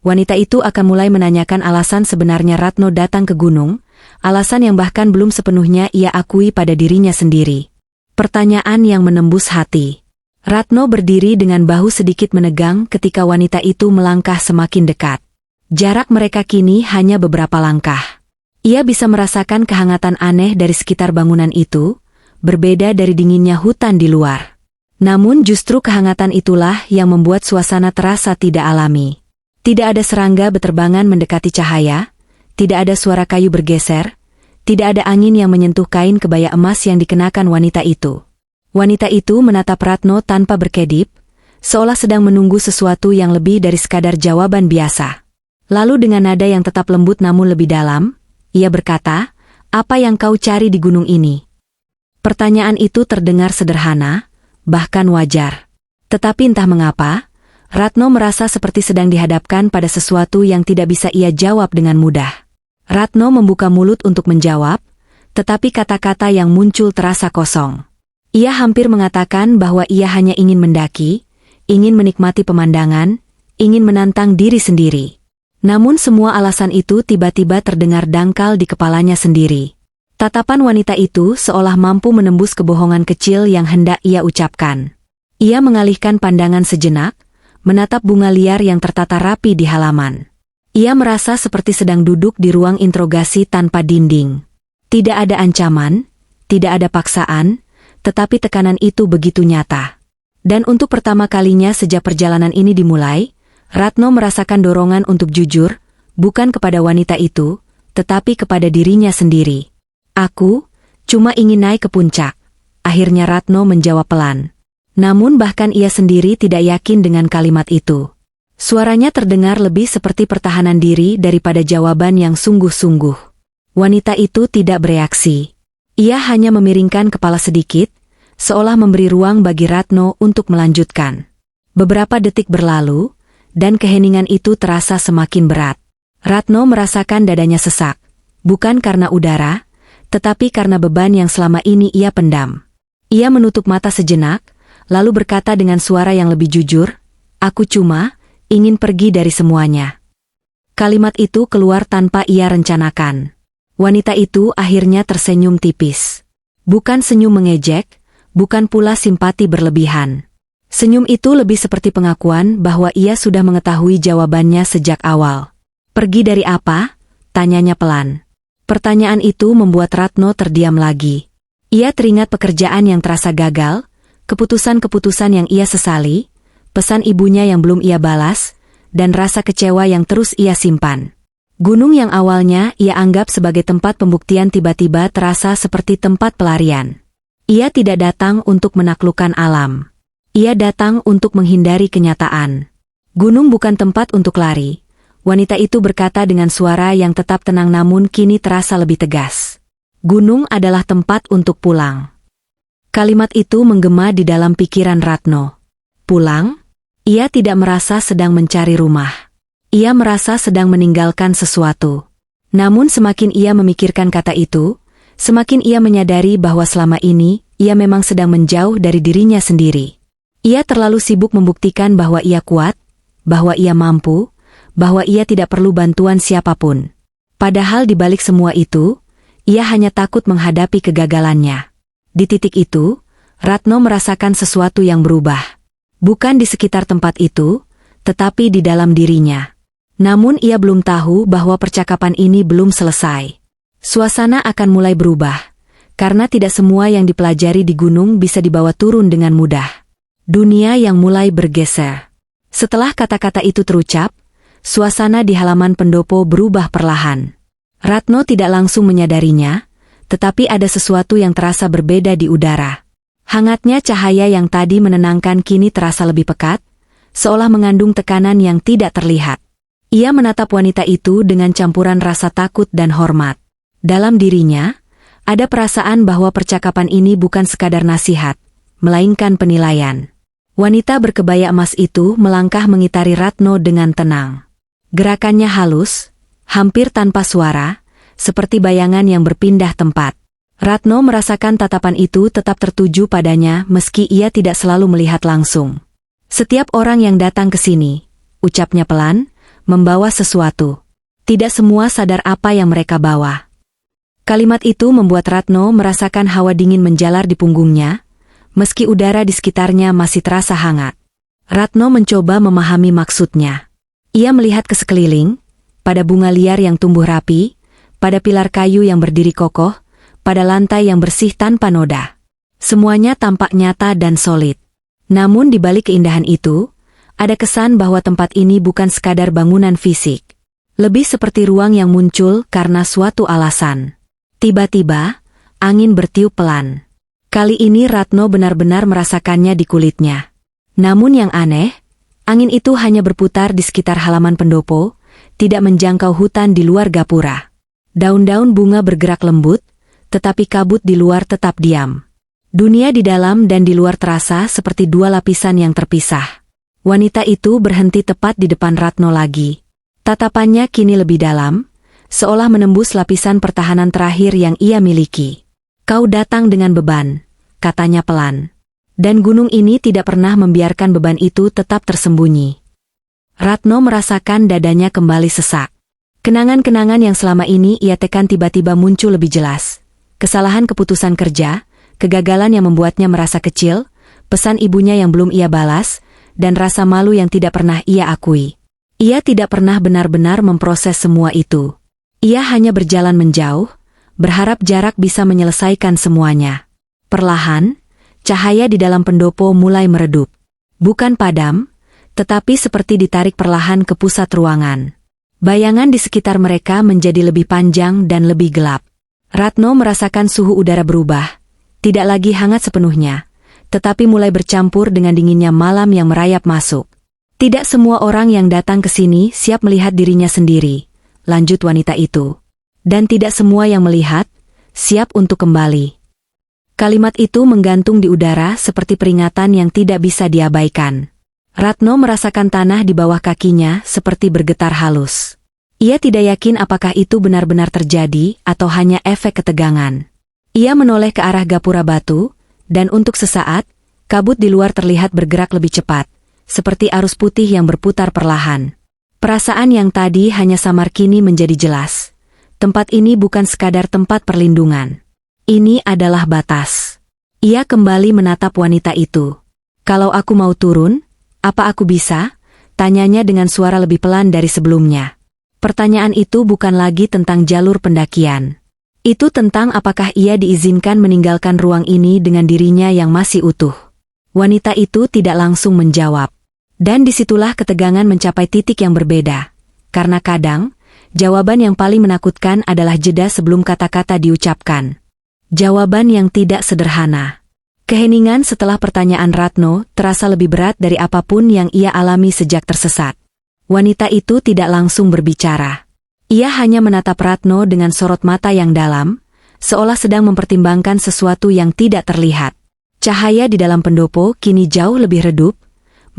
Wanita itu akan mulai menanyakan alasan sebenarnya Ratno datang ke gunung, alasan yang bahkan belum sepenuhnya ia akui pada dirinya sendiri. Pertanyaan yang menembus hati. Ratno berdiri dengan bahu sedikit menegang ketika wanita itu melangkah semakin dekat. Jarak mereka kini hanya beberapa langkah. Ia bisa merasakan kehangatan aneh dari sekitar bangunan itu, berbeda dari dinginnya hutan di luar. Namun justru kehangatan itulah yang membuat suasana terasa tidak alami. Tidak ada serangga beterbangan mendekati cahaya, tidak ada suara kayu bergeser, tidak ada angin yang menyentuh kain kebaya emas yang dikenakan wanita itu. Wanita itu menatap Ratno tanpa berkedip, seolah sedang menunggu sesuatu yang lebih dari sekadar jawaban biasa. Lalu dengan nada yang tetap lembut namun lebih dalam, ia berkata, "Apa yang kau cari di gunung ini?" Pertanyaan itu terdengar sederhana, bahkan wajar. Tetapi entah mengapa, Ratno merasa seperti sedang dihadapkan pada sesuatu yang tidak bisa ia jawab dengan mudah. Ratno membuka mulut untuk menjawab, tetapi kata-kata yang muncul terasa kosong. Ia hampir mengatakan bahwa ia hanya ingin mendaki, ingin menikmati pemandangan, ingin menantang diri sendiri. Namun semua alasan itu tiba-tiba terdengar dangkal di kepalanya sendiri. Tatapan wanita itu seolah mampu menembus kebohongan kecil yang hendak ia ucapkan. Ia mengalihkan pandangan sejenak, menatap bunga liar yang tertata rapi di halaman. Ia merasa seperti sedang duduk di ruang interogasi tanpa dinding. Tidak ada ancaman, tidak ada paksaan, tetapi tekanan itu begitu nyata. Dan untuk pertama kalinya sejak perjalanan ini dimulai, Ratno merasakan dorongan untuk jujur, bukan kepada wanita itu, tetapi kepada dirinya sendiri. Aku cuma ingin naik ke puncak. Akhirnya Ratno menjawab pelan. Namun bahkan ia sendiri tidak yakin dengan kalimat itu. Suaranya terdengar lebih seperti pertahanan diri daripada jawaban yang sungguh-sungguh. Wanita itu tidak bereaksi. Ia hanya memiringkan kepala sedikit, seolah memberi ruang bagi Ratno untuk melanjutkan. Beberapa detik berlalu, dan keheningan itu terasa semakin berat. Ratno merasakan dadanya sesak, bukan karena udara, tetapi karena beban yang selama ini ia pendam. Ia menutup mata sejenak, lalu berkata dengan suara yang lebih jujur, "Aku cuma ingin pergi dari semuanya." Kalimat itu keluar tanpa ia rencanakan. Wanita itu akhirnya tersenyum tipis. Bukan senyum mengejek, bukan pula simpati berlebihan. Senyum itu lebih seperti pengakuan bahwa ia sudah mengetahui jawabannya sejak awal. "Pergi dari apa?" tanyanya pelan. Pertanyaan itu membuat Ratno terdiam lagi. Ia teringat pekerjaan yang terasa gagal, keputusan-keputusan yang ia sesali, pesan ibunya yang belum ia balas, dan rasa kecewa yang terus ia simpan. Gunung yang awalnya ia anggap sebagai tempat pembuktian tiba-tiba terasa seperti tempat pelarian. Ia tidak datang untuk menaklukkan alam. Ia datang untuk menghindari kenyataan. Gunung bukan tempat untuk lari. Wanita itu berkata dengan suara yang tetap tenang namun kini terasa lebih tegas. Gunung adalah tempat untuk pulang. Kalimat itu menggema di dalam pikiran Ratno. Pulang? Ia tidak merasa sedang mencari rumah. Ia merasa sedang meninggalkan sesuatu. Namun semakin ia memikirkan kata itu, semakin ia menyadari bahwa selama ini, ia memang sedang menjauh dari dirinya sendiri. Ia terlalu sibuk membuktikan bahwa ia kuat, bahwa ia mampu, bahwa ia tidak perlu bantuan siapapun. Padahal di balik semua itu, ia hanya takut menghadapi kegagalannya. Di titik itu, Ratno merasakan sesuatu yang berubah. Bukan di sekitar tempat itu, tetapi di dalam dirinya. Namun ia belum tahu bahwa percakapan ini belum selesai. Suasana akan mulai berubah, karena tidak semua yang dipelajari di gunung bisa dibawa turun dengan mudah. Dunia yang mulai bergeser. Setelah kata-kata itu terucap, suasana di halaman pendopo berubah perlahan. Ratno tidak langsung menyadarinya, tetapi ada sesuatu yang terasa berbeda di udara. Hangatnya cahaya yang tadi menenangkan kini terasa lebih pekat, seolah mengandung tekanan yang tidak terlihat. Ia menatap wanita itu dengan campuran rasa takut dan hormat. Dalam dirinya, ada perasaan bahwa percakapan ini bukan sekadar nasihat, melainkan penilaian. Wanita berkebaya emas itu melangkah mengitari Ratno dengan tenang. Gerakannya halus, hampir tanpa suara, seperti bayangan yang berpindah tempat. Ratno merasakan tatapan itu tetap tertuju padanya meski ia tidak selalu melihat langsung. Setiap orang yang datang ke sini, ucapnya pelan, membawa sesuatu. Tidak semua sadar apa yang mereka bawa. Kalimat itu membuat Ratno merasakan hawa dingin menjalar di punggungnya, meski udara di sekitarnya masih terasa hangat. Ratno mencoba memahami maksudnya. Ia melihat ke sekeliling, pada bunga liar yang tumbuh rapi, pada pilar kayu yang berdiri kokoh, pada lantai yang bersih tanpa noda. Semuanya tampak nyata dan solid. Namun di balik keindahan itu, ada kesan bahwa tempat ini bukan sekadar bangunan fisik. Lebih seperti ruang yang muncul karena suatu alasan. Tiba-tiba, angin bertiup pelan. Kali ini Ratno benar-benar merasakannya di kulitnya. Namun yang aneh, angin itu hanya berputar di sekitar halaman pendopo, tidak menjangkau hutan di luar gapura. Daun-daun bunga bergerak lembut, tetapi kabut di luar tetap diam. Dunia di dalam dan di luar terasa seperti dua lapisan yang terpisah. Wanita itu berhenti tepat di depan Ratno lagi. Tatapannya kini lebih dalam, seolah menembus lapisan pertahanan terakhir yang ia miliki. Kau datang dengan beban, katanya pelan. Dan gunung ini tidak pernah membiarkan beban itu tetap tersembunyi. Ratno merasakan dadanya kembali sesak. Kenangan-kenangan yang selama ini ia tekan tiba-tiba muncul lebih jelas. Kesalahan keputusan kerja, kegagalan yang membuatnya merasa kecil, pesan ibunya yang belum ia balas, dan rasa malu yang tidak pernah ia akui. Ia tidak pernah benar-benar memproses semua itu. Ia hanya berjalan menjauh, berharap jarak bisa menyelesaikan semuanya. Perlahan, cahaya di dalam pendopo mulai meredup. Bukan padam, tetapi seperti ditarik perlahan ke pusat ruangan. Bayangan di sekitar mereka menjadi lebih panjang dan lebih gelap. Ratno merasakan suhu udara berubah, tidak lagi hangat sepenuhnya, tetapi mulai bercampur dengan dinginnya malam yang merayap masuk. Tidak semua orang yang datang ke sini siap melihat dirinya sendiri, lanjut wanita itu. Dan tidak semua yang melihat, siap untuk kembali. Kalimat itu menggantung di udara seperti peringatan yang tidak bisa diabaikan. Ratno merasakan tanah di bawah kakinya seperti bergetar halus. Ia tidak yakin apakah itu benar-benar terjadi atau hanya efek ketegangan. Ia menoleh ke arah gapura batu, dan untuk sesaat, kabut di luar terlihat bergerak lebih cepat, seperti arus putih yang berputar perlahan. Perasaan yang tadi hanya samar kini menjadi jelas. Tempat ini bukan sekadar tempat perlindungan. Ini adalah batas. Ia kembali menatap wanita itu. Kalau aku mau turun, apa aku bisa? Tanyanya dengan suara lebih pelan dari sebelumnya. Pertanyaan itu bukan lagi tentang jalur pendakian. Itu tentang apakah ia diizinkan meninggalkan ruang ini dengan dirinya yang masih utuh. Wanita itu tidak langsung menjawab. Dan disitulah ketegangan mencapai titik yang berbeda. Karena kadang, jawaban yang paling menakutkan adalah jeda sebelum kata-kata diucapkan. Jawaban yang tidak sederhana. Keheningan setelah pertanyaan Ratno terasa lebih berat dari apapun yang ia alami sejak tersesat. Wanita itu tidak langsung berbicara. Ia hanya menatap Ratno dengan sorot mata yang dalam, seolah sedang mempertimbangkan sesuatu yang tidak terlihat. Cahaya di dalam pendopo kini jauh lebih redup,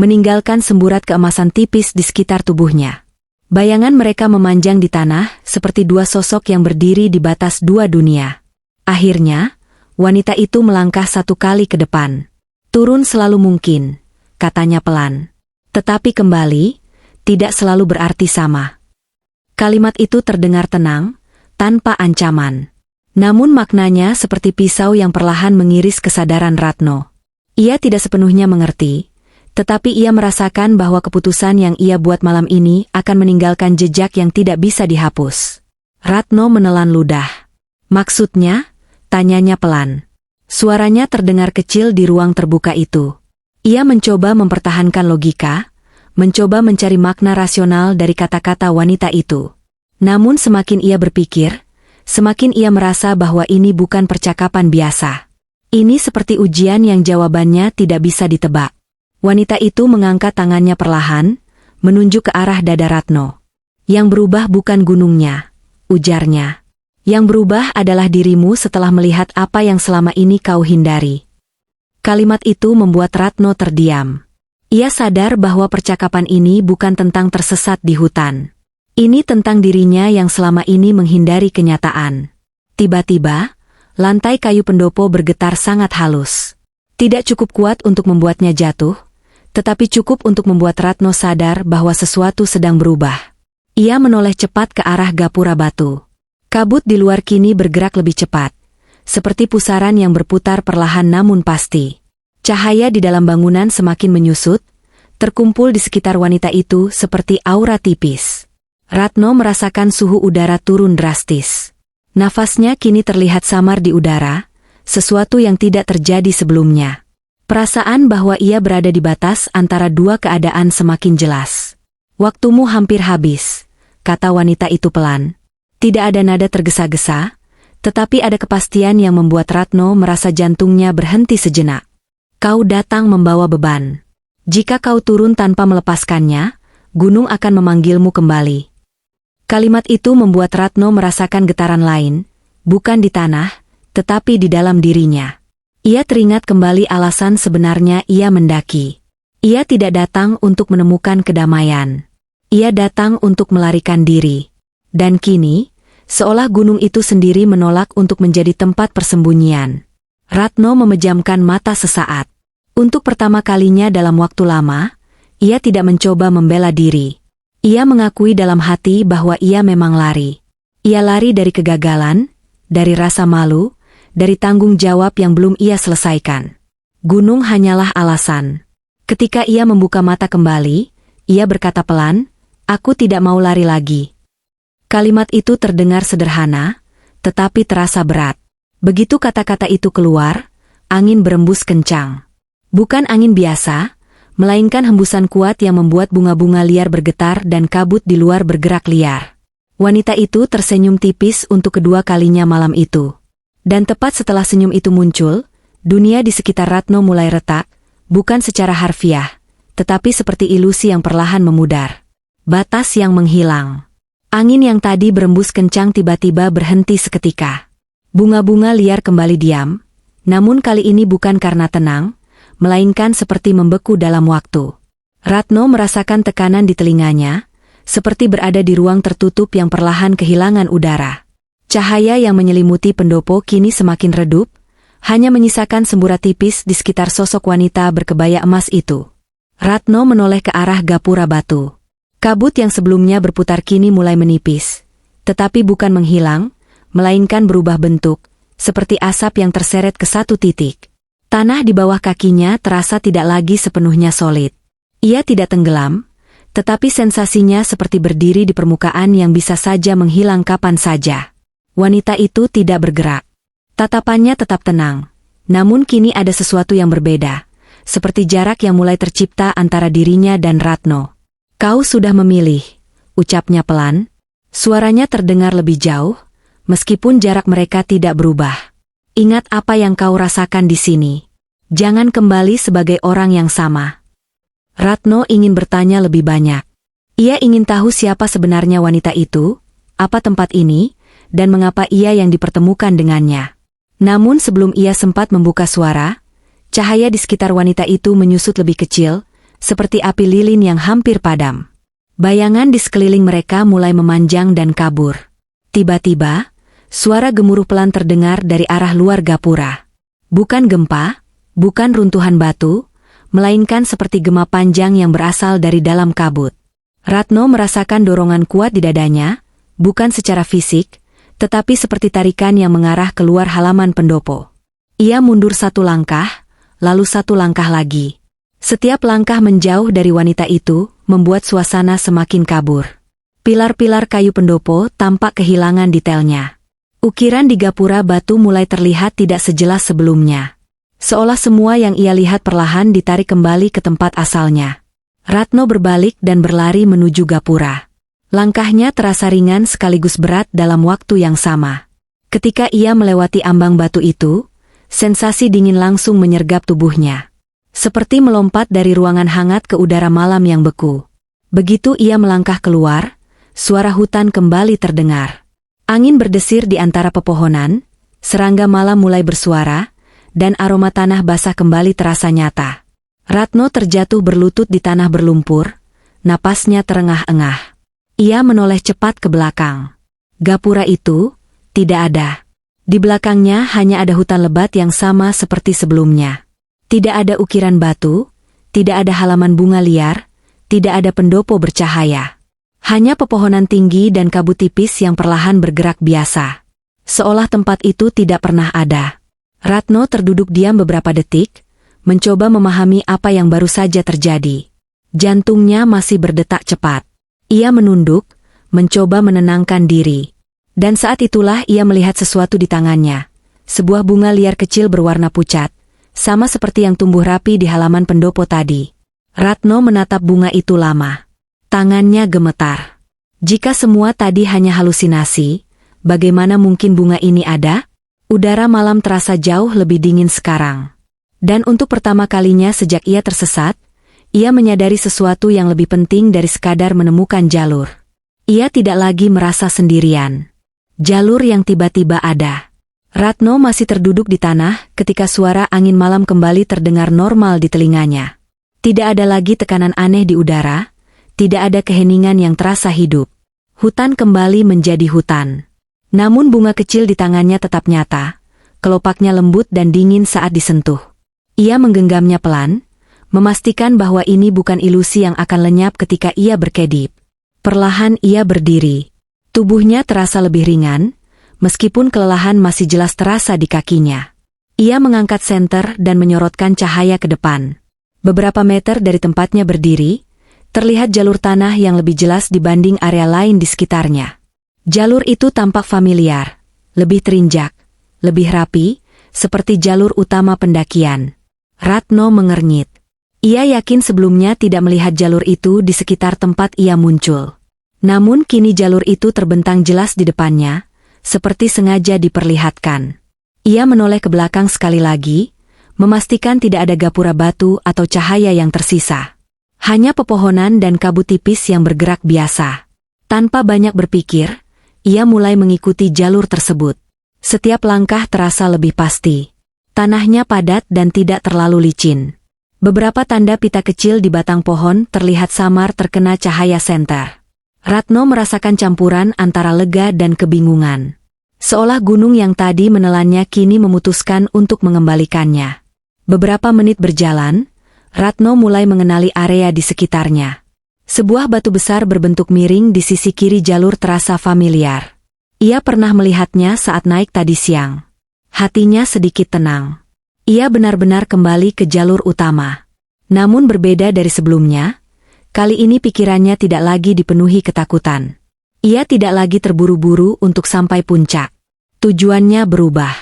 meninggalkan semburat keemasan tipis di sekitar tubuhnya. Bayangan mereka memanjang di tanah seperti dua sosok yang berdiri di batas dua dunia. Akhirnya, wanita itu melangkah satu kali ke depan. Turun selalu mungkin, katanya pelan. Tetapi kembali, tidak selalu berarti sama. Kalimat itu terdengar tenang, tanpa ancaman. Namun maknanya seperti pisau yang perlahan mengiris kesadaran Ratno. Ia tidak sepenuhnya mengerti, tetapi ia merasakan bahwa keputusan yang ia buat malam ini akan meninggalkan jejak yang tidak bisa dihapus. Ratno menelan ludah. Maksudnya? Tanyanya pelan. Suaranya terdengar kecil di ruang terbuka itu. Ia mencoba mempertahankan logika, mencoba mencari makna rasional dari kata-kata wanita itu. Namun semakin ia berpikir, semakin ia merasa bahwa ini bukan percakapan biasa. Ini seperti ujian yang jawabannya tidak bisa ditebak. Wanita itu mengangkat tangannya perlahan, menunjuk ke arah dada Ratno. Yang berubah bukan gunungnya, ujarnya. Yang berubah adalah dirimu setelah melihat apa yang selama ini kau hindari. Kalimat itu membuat Ratno terdiam. Ia sadar bahwa percakapan ini bukan tentang tersesat di hutan. Ini tentang dirinya yang selama ini menghindari kenyataan. Tiba-tiba, lantai kayu pendopo bergetar sangat halus. Tidak cukup kuat untuk membuatnya jatuh, tetapi cukup untuk membuat Ratno sadar bahwa sesuatu sedang berubah. Ia menoleh cepat ke arah gapura batu. Kabut di luar kini bergerak lebih cepat, seperti pusaran yang berputar perlahan namun pasti. Cahaya di dalam bangunan semakin menyusut, terkumpul di sekitar wanita itu seperti aura tipis. Ratno merasakan suhu udara turun drastis. Nafasnya kini terlihat samar di udara, sesuatu yang tidak terjadi sebelumnya. Perasaan bahwa ia berada di batas antara dua keadaan semakin jelas. Waktumu hampir habis, kata wanita itu pelan. Tidak ada nada tergesa-gesa, tetapi ada kepastian yang membuat Ratno merasa jantungnya berhenti sejenak. Kau datang membawa beban. Jika kau turun tanpa melepaskannya, gunung akan memanggilmu kembali. Kalimat itu membuat Ratno merasakan getaran lain, bukan di tanah, tetapi di dalam dirinya. Ia teringat kembali alasan sebenarnya ia mendaki. Ia tidak datang untuk menemukan kedamaian. Ia datang untuk melarikan diri. Dan kini, Seolah gunung itu sendiri menolak untuk menjadi tempat persembunyian. Ratno memejamkan mata sesaat. Untuk pertama kalinya dalam waktu lama, ia tidak mencoba membela diri. Ia mengakui dalam hati bahwa ia memang lari. Ia lari dari kegagalan, dari rasa malu, dari tanggung jawab yang belum ia selesaikan. Gunung hanyalah alasan. Ketika ia membuka mata kembali, ia berkata pelan, "Aku tidak mau lari lagi." Kalimat itu terdengar sederhana, tetapi terasa berat. Begitu kata-kata itu keluar, angin berembus kencang. Bukan angin biasa, melainkan hembusan kuat yang membuat bunga-bunga liar bergetar dan kabut di luar bergerak liar. Wanita itu tersenyum tipis untuk kedua kalinya malam itu. Dan tepat setelah senyum itu muncul, dunia di sekitar Ratno mulai retak, bukan secara harfiah, tetapi seperti ilusi yang perlahan memudar. Batas yang menghilang. Angin yang tadi berembus kencang tiba-tiba berhenti seketika. Bunga-bunga liar kembali diam, namun kali ini bukan karena tenang, melainkan seperti membeku dalam waktu. Ratno merasakan tekanan di telinganya, seperti berada di ruang tertutup yang perlahan kehilangan udara. Cahaya yang menyelimuti pendopo kini semakin redup, hanya menyisakan semburat tipis di sekitar sosok wanita berkebaya emas itu. Ratno menoleh ke arah gapura batu. Kabut yang sebelumnya berputar kini mulai menipis, tetapi bukan menghilang, melainkan berubah bentuk, seperti asap yang terseret ke satu titik. Tanah di bawah kakinya terasa tidak lagi sepenuhnya solid. Ia tidak tenggelam, tetapi sensasinya seperti berdiri di permukaan yang bisa saja menghilang kapan saja. Wanita itu tidak bergerak. Tatapannya tetap tenang, namun kini ada sesuatu yang berbeda, seperti jarak yang mulai tercipta antara dirinya dan Ratno. "Kau sudah memilih," ucapnya pelan. Suaranya terdengar lebih jauh, meskipun jarak mereka tidak berubah. "Ingat apa yang kau rasakan di sini. Jangan kembali sebagai orang yang sama." Ratno ingin bertanya lebih banyak. Ia ingin tahu siapa sebenarnya wanita itu, apa tempat ini, dan mengapa ia yang dipertemukan dengannya. Namun sebelum ia sempat membuka suara, cahaya di sekitar wanita itu menyusut lebih kecil, seperti api lilin yang hampir padam. Bayangan di sekeliling mereka mulai memanjang dan kabur. Tiba-tiba, suara gemuruh pelan terdengar dari arah luar gapura. Bukan gempa, bukan runtuhan batu, melainkan seperti gema panjang yang berasal dari dalam kabut. Ratno merasakan dorongan kuat di dadanya, bukan secara fisik, tetapi seperti tarikan yang mengarah keluar halaman pendopo. Ia mundur satu langkah, lalu satu langkah lagi. Setiap langkah menjauh dari wanita itu, membuat suasana semakin kabur. Pilar-pilar kayu pendopo tampak kehilangan detailnya. Ukiran di gapura batu mulai terlihat tidak sejelas sebelumnya. Seolah semua yang ia lihat perlahan ditarik kembali ke tempat asalnya. Ratno berbalik dan berlari menuju gapura. Langkahnya terasa ringan sekaligus berat dalam waktu yang sama. Ketika ia melewati ambang batu itu, sensasi dingin langsung menyergap tubuhnya. Seperti melompat dari ruangan hangat ke udara malam yang beku. Begitu ia melangkah keluar, suara hutan kembali terdengar. Angin berdesir di antara pepohonan, serangga malam mulai bersuara, dan aroma tanah basah kembali terasa nyata. Ratno terjatuh berlutut di tanah berlumpur, napasnya terengah-engah. Ia menoleh cepat ke belakang. Gapura itu tidak ada. Di belakangnya hanya ada hutan lebat yang sama seperti sebelumnya. Tidak ada ukiran batu, tidak ada halaman bunga liar, tidak ada pendopo bercahaya. Hanya pepohonan tinggi dan kabut tipis yang perlahan bergerak biasa. Seolah tempat itu tidak pernah ada. Ratno terduduk diam beberapa detik, mencoba memahami apa yang baru saja terjadi. Jantungnya masih berdetak cepat. Ia menunduk, mencoba menenangkan diri. Dan saat itulah ia melihat sesuatu di tangannya. Sebuah bunga liar kecil berwarna pucat, sama seperti yang tumbuh rapi di halaman pendopo tadi. Ratno menatap bunga itu lama. Tangannya gemetar. Jika semua tadi hanya halusinasi, bagaimana mungkin bunga ini ada? Udara malam terasa jauh lebih dingin sekarang. Dan untuk pertama kalinya sejak ia tersesat, ia menyadari sesuatu yang lebih penting dari sekadar menemukan jalur. Ia tidak lagi merasa sendirian. Jalur yang tiba-tiba ada. Ratno masih terduduk di tanah ketika suara angin malam kembali terdengar normal di telinganya. Tidak ada lagi tekanan aneh di udara, tidak ada keheningan yang terasa hidup. Hutan kembali menjadi hutan. Namun bunga kecil di tangannya tetap nyata, kelopaknya lembut dan dingin saat disentuh. Ia menggenggamnya pelan, memastikan bahwa ini bukan ilusi yang akan lenyap ketika ia berkedip. Perlahan ia berdiri. Tubuhnya terasa lebih ringan, meskipun kelelahan masih jelas terasa di kakinya. Ia mengangkat senter dan menyorotkan cahaya ke depan. Beberapa meter dari tempatnya berdiri, terlihat jalur tanah yang lebih jelas dibanding area lain di sekitarnya. Jalur itu tampak familiar, lebih terinjak, lebih rapi, seperti jalur utama pendakian. Ratno mengernyit. Ia yakin sebelumnya tidak melihat jalur itu di sekitar tempat ia muncul. Namun kini jalur itu terbentang jelas di depannya, seperti sengaja diperlihatkan. Ia menoleh ke belakang sekali lagi, memastikan tidak ada gapura batu atau cahaya yang tersisa. Hanya pepohonan dan kabut tipis yang bergerak biasa. Tanpa banyak berpikir, ia mulai mengikuti jalur tersebut. Setiap langkah terasa lebih pasti. Tanahnya padat dan tidak terlalu licin. Beberapa tanda pita kecil di batang pohon terlihat samar terkena cahaya senter. Ratno merasakan campuran antara lega dan kebingungan. Seolah gunung yang tadi menelannya kini memutuskan untuk mengembalikannya. Beberapa menit berjalan, Ratno mulai mengenali area di sekitarnya. Sebuah batu besar berbentuk miring di sisi kiri jalur terasa familiar. Ia pernah melihatnya saat naik tadi siang. Hatinya sedikit tenang. Ia benar-benar kembali ke jalur utama. Namun berbeda dari sebelumnya, kali ini pikirannya tidak lagi dipenuhi ketakutan. Ia tidak lagi terburu-buru untuk sampai puncak. Tujuannya berubah.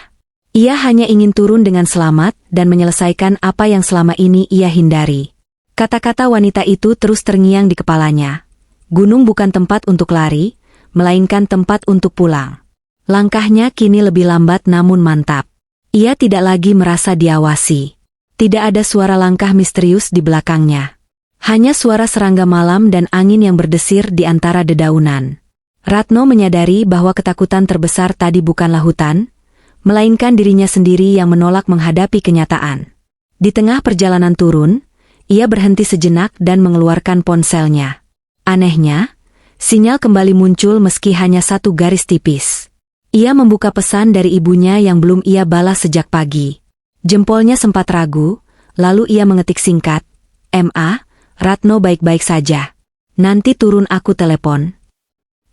Ia hanya ingin turun dengan selamat dan menyelesaikan apa yang selama ini ia hindari. Kata-kata wanita itu terus terngiang di kepalanya. Gunung bukan tempat untuk lari, melainkan tempat untuk pulang. Langkahnya kini lebih lambat namun mantap. Ia tidak lagi merasa diawasi. Tidak ada suara langkah misterius di belakangnya. Hanya suara serangga malam dan angin yang berdesir di antara dedaunan. Ratno menyadari bahwa ketakutan terbesar tadi bukanlah hutan, melainkan dirinya sendiri yang menolak menghadapi kenyataan. Di tengah perjalanan turun, ia berhenti sejenak dan mengeluarkan ponselnya. Anehnya, sinyal kembali muncul meski hanya satu garis tipis. Ia membuka pesan dari ibunya yang belum ia balas sejak pagi. Jempolnya sempat ragu, lalu ia mengetik singkat, "Ma, Ratno baik-baik saja. Nanti turun aku telepon."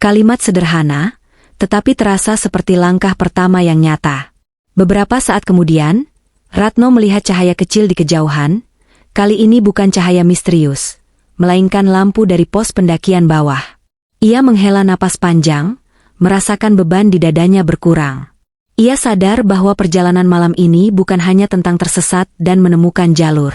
Kalimat sederhana, tetapi terasa seperti langkah pertama yang nyata. Beberapa saat kemudian, Ratno melihat cahaya kecil di kejauhan. Kali ini bukan cahaya misterius, melainkan lampu dari pos pendakian bawah. Ia menghela napas panjang, merasakan beban di dadanya berkurang. Ia sadar bahwa perjalanan malam ini bukan hanya tentang tersesat dan menemukan jalur.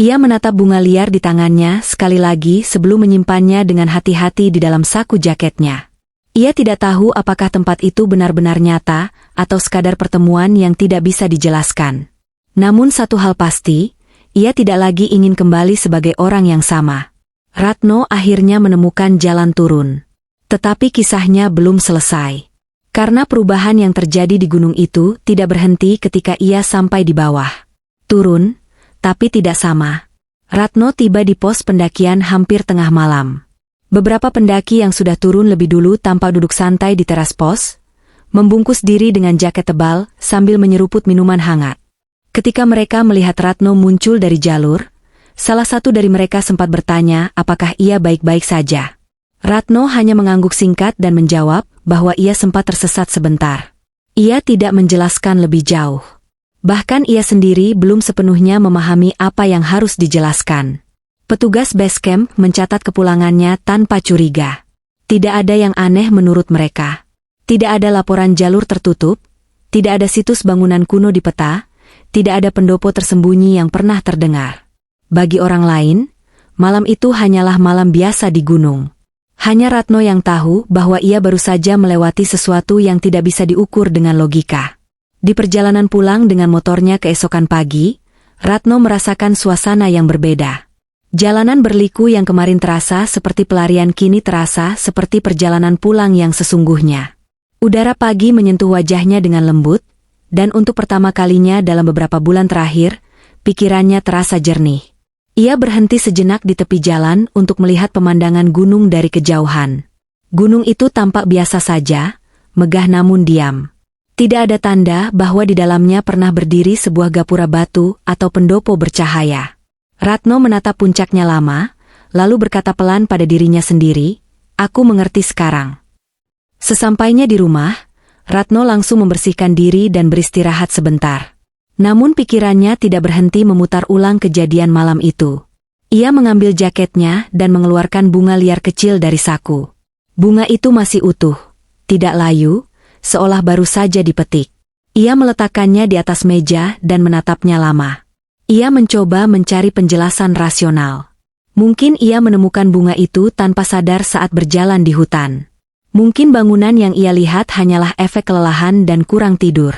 Ia menatap bunga liar di tangannya sekali lagi sebelum menyimpannya dengan hati-hati di dalam saku jaketnya. Ia tidak tahu apakah tempat itu benar-benar nyata atau sekadar pertemuan yang tidak bisa dijelaskan. Namun satu hal pasti, ia tidak lagi ingin kembali sebagai orang yang sama. Ratno akhirnya menemukan jalan turun. Tetapi kisahnya belum selesai. Karena perubahan yang terjadi di gunung itu tidak berhenti ketika ia sampai di bawah. Turun, tapi tidak sama. Ratno tiba di pos pendakian hampir tengah malam. Beberapa pendaki yang sudah turun lebih dulu tampak duduk santai di teras pos, membungkus diri dengan jaket tebal sambil menyeruput minuman hangat. Ketika mereka melihat Ratno muncul dari jalur, salah satu dari mereka sempat bertanya apakah ia baik-baik saja. Ratno hanya mengangguk singkat dan menjawab bahwa ia sempat tersesat sebentar. Ia tidak menjelaskan lebih jauh. Bahkan ia sendiri belum sepenuhnya memahami apa yang harus dijelaskan. Petugas base camp mencatat kepulangannya tanpa curiga. Tidak ada yang aneh menurut mereka. Tidak ada laporan jalur tertutup, tidak ada situs bangunan kuno di peta, tidak ada pendopo tersembunyi yang pernah terdengar. Bagi orang lain, malam itu hanyalah malam biasa di gunung. Hanya Ratno yang tahu bahwa ia baru saja melewati sesuatu yang tidak bisa diukur dengan logika. Di perjalanan pulang dengan motornya keesokan pagi, Ratno merasakan suasana yang berbeda. Jalanan berliku yang kemarin terasa seperti pelarian kini terasa seperti perjalanan pulang yang sesungguhnya. Udara pagi menyentuh wajahnya dengan lembut, dan untuk pertama kalinya dalam beberapa bulan terakhir, pikirannya terasa jernih. Ia berhenti sejenak di tepi jalan untuk melihat pemandangan gunung dari kejauhan. Gunung itu tampak biasa saja, megah namun diam. Tidak ada tanda bahwa di dalamnya pernah berdiri sebuah gapura batu atau pendopo bercahaya. Ratno menatap puncaknya lama, lalu berkata pelan pada dirinya sendiri, "Aku mengerti sekarang." Sesampainya di rumah, Ratno langsung membersihkan diri dan beristirahat sebentar. Namun pikirannya tidak berhenti memutar ulang kejadian malam itu. Ia mengambil jaketnya dan mengeluarkan bunga liar kecil dari saku. Bunga itu masih utuh, tidak layu, seolah baru saja dipetik. Ia meletakkannya di atas meja dan menatapnya lama. Ia mencoba mencari penjelasan rasional. Mungkin ia menemukan bunga itu tanpa sadar saat berjalan di hutan. Mungkin bangunan yang ia lihat hanyalah efek kelelahan dan kurang tidur.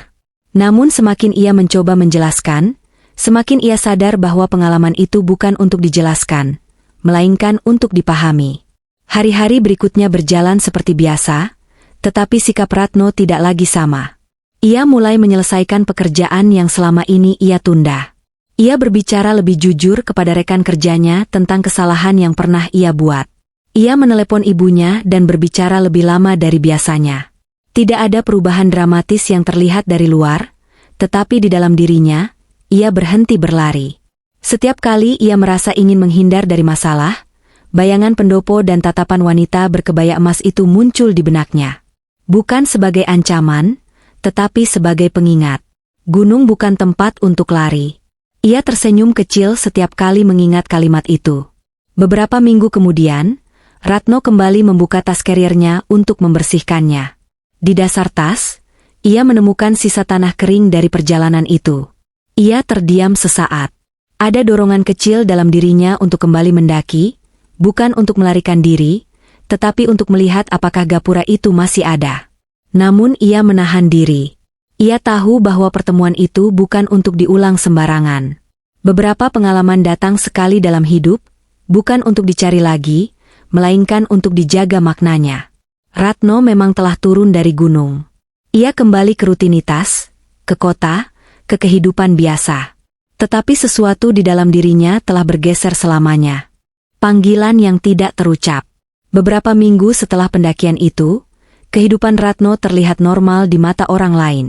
Namun semakin ia mencoba menjelaskan, semakin ia sadar bahwa pengalaman itu bukan untuk dijelaskan, melainkan untuk dipahami. Hari-hari berikutnya berjalan seperti biasa, tetapi sikap Ratno tidak lagi sama. Ia mulai menyelesaikan pekerjaan yang selama ini ia tunda. Ia berbicara lebih jujur kepada rekan kerjanya tentang kesalahan yang pernah ia buat. Ia menelepon ibunya dan berbicara lebih lama dari biasanya. Tidak ada perubahan dramatis yang terlihat dari luar, tetapi di dalam dirinya, ia berhenti berlari. Setiap kali ia merasa ingin menghindar dari masalah, bayangan pendopo dan tatapan wanita berkebaya emas itu muncul di benaknya. Bukan sebagai ancaman, tetapi sebagai pengingat. Gunung bukan tempat untuk lari. Ia tersenyum kecil setiap kali mengingat kalimat itu. Beberapa minggu kemudian, Ratno kembali membuka tas carrier-nya untuk membersihkannya. Di dasar tas, ia menemukan sisa tanah kering dari perjalanan itu. Ia terdiam sesaat. Ada dorongan kecil dalam dirinya untuk kembali mendaki, bukan untuk melarikan diri, tetapi untuk melihat apakah gapura itu masih ada. Namun ia menahan diri. Ia tahu bahwa pertemuan itu bukan untuk diulang sembarangan. Beberapa pengalaman datang sekali dalam hidup, bukan untuk dicari lagi, melainkan untuk dijaga maknanya. Ratno memang telah turun dari gunung. Ia kembali ke rutinitas, ke kota, ke kehidupan biasa. Tetapi sesuatu di dalam dirinya telah bergeser selamanya. Panggilan yang tidak terucap. Beberapa minggu setelah pendakian itu, kehidupan Ratno terlihat normal di mata orang lain.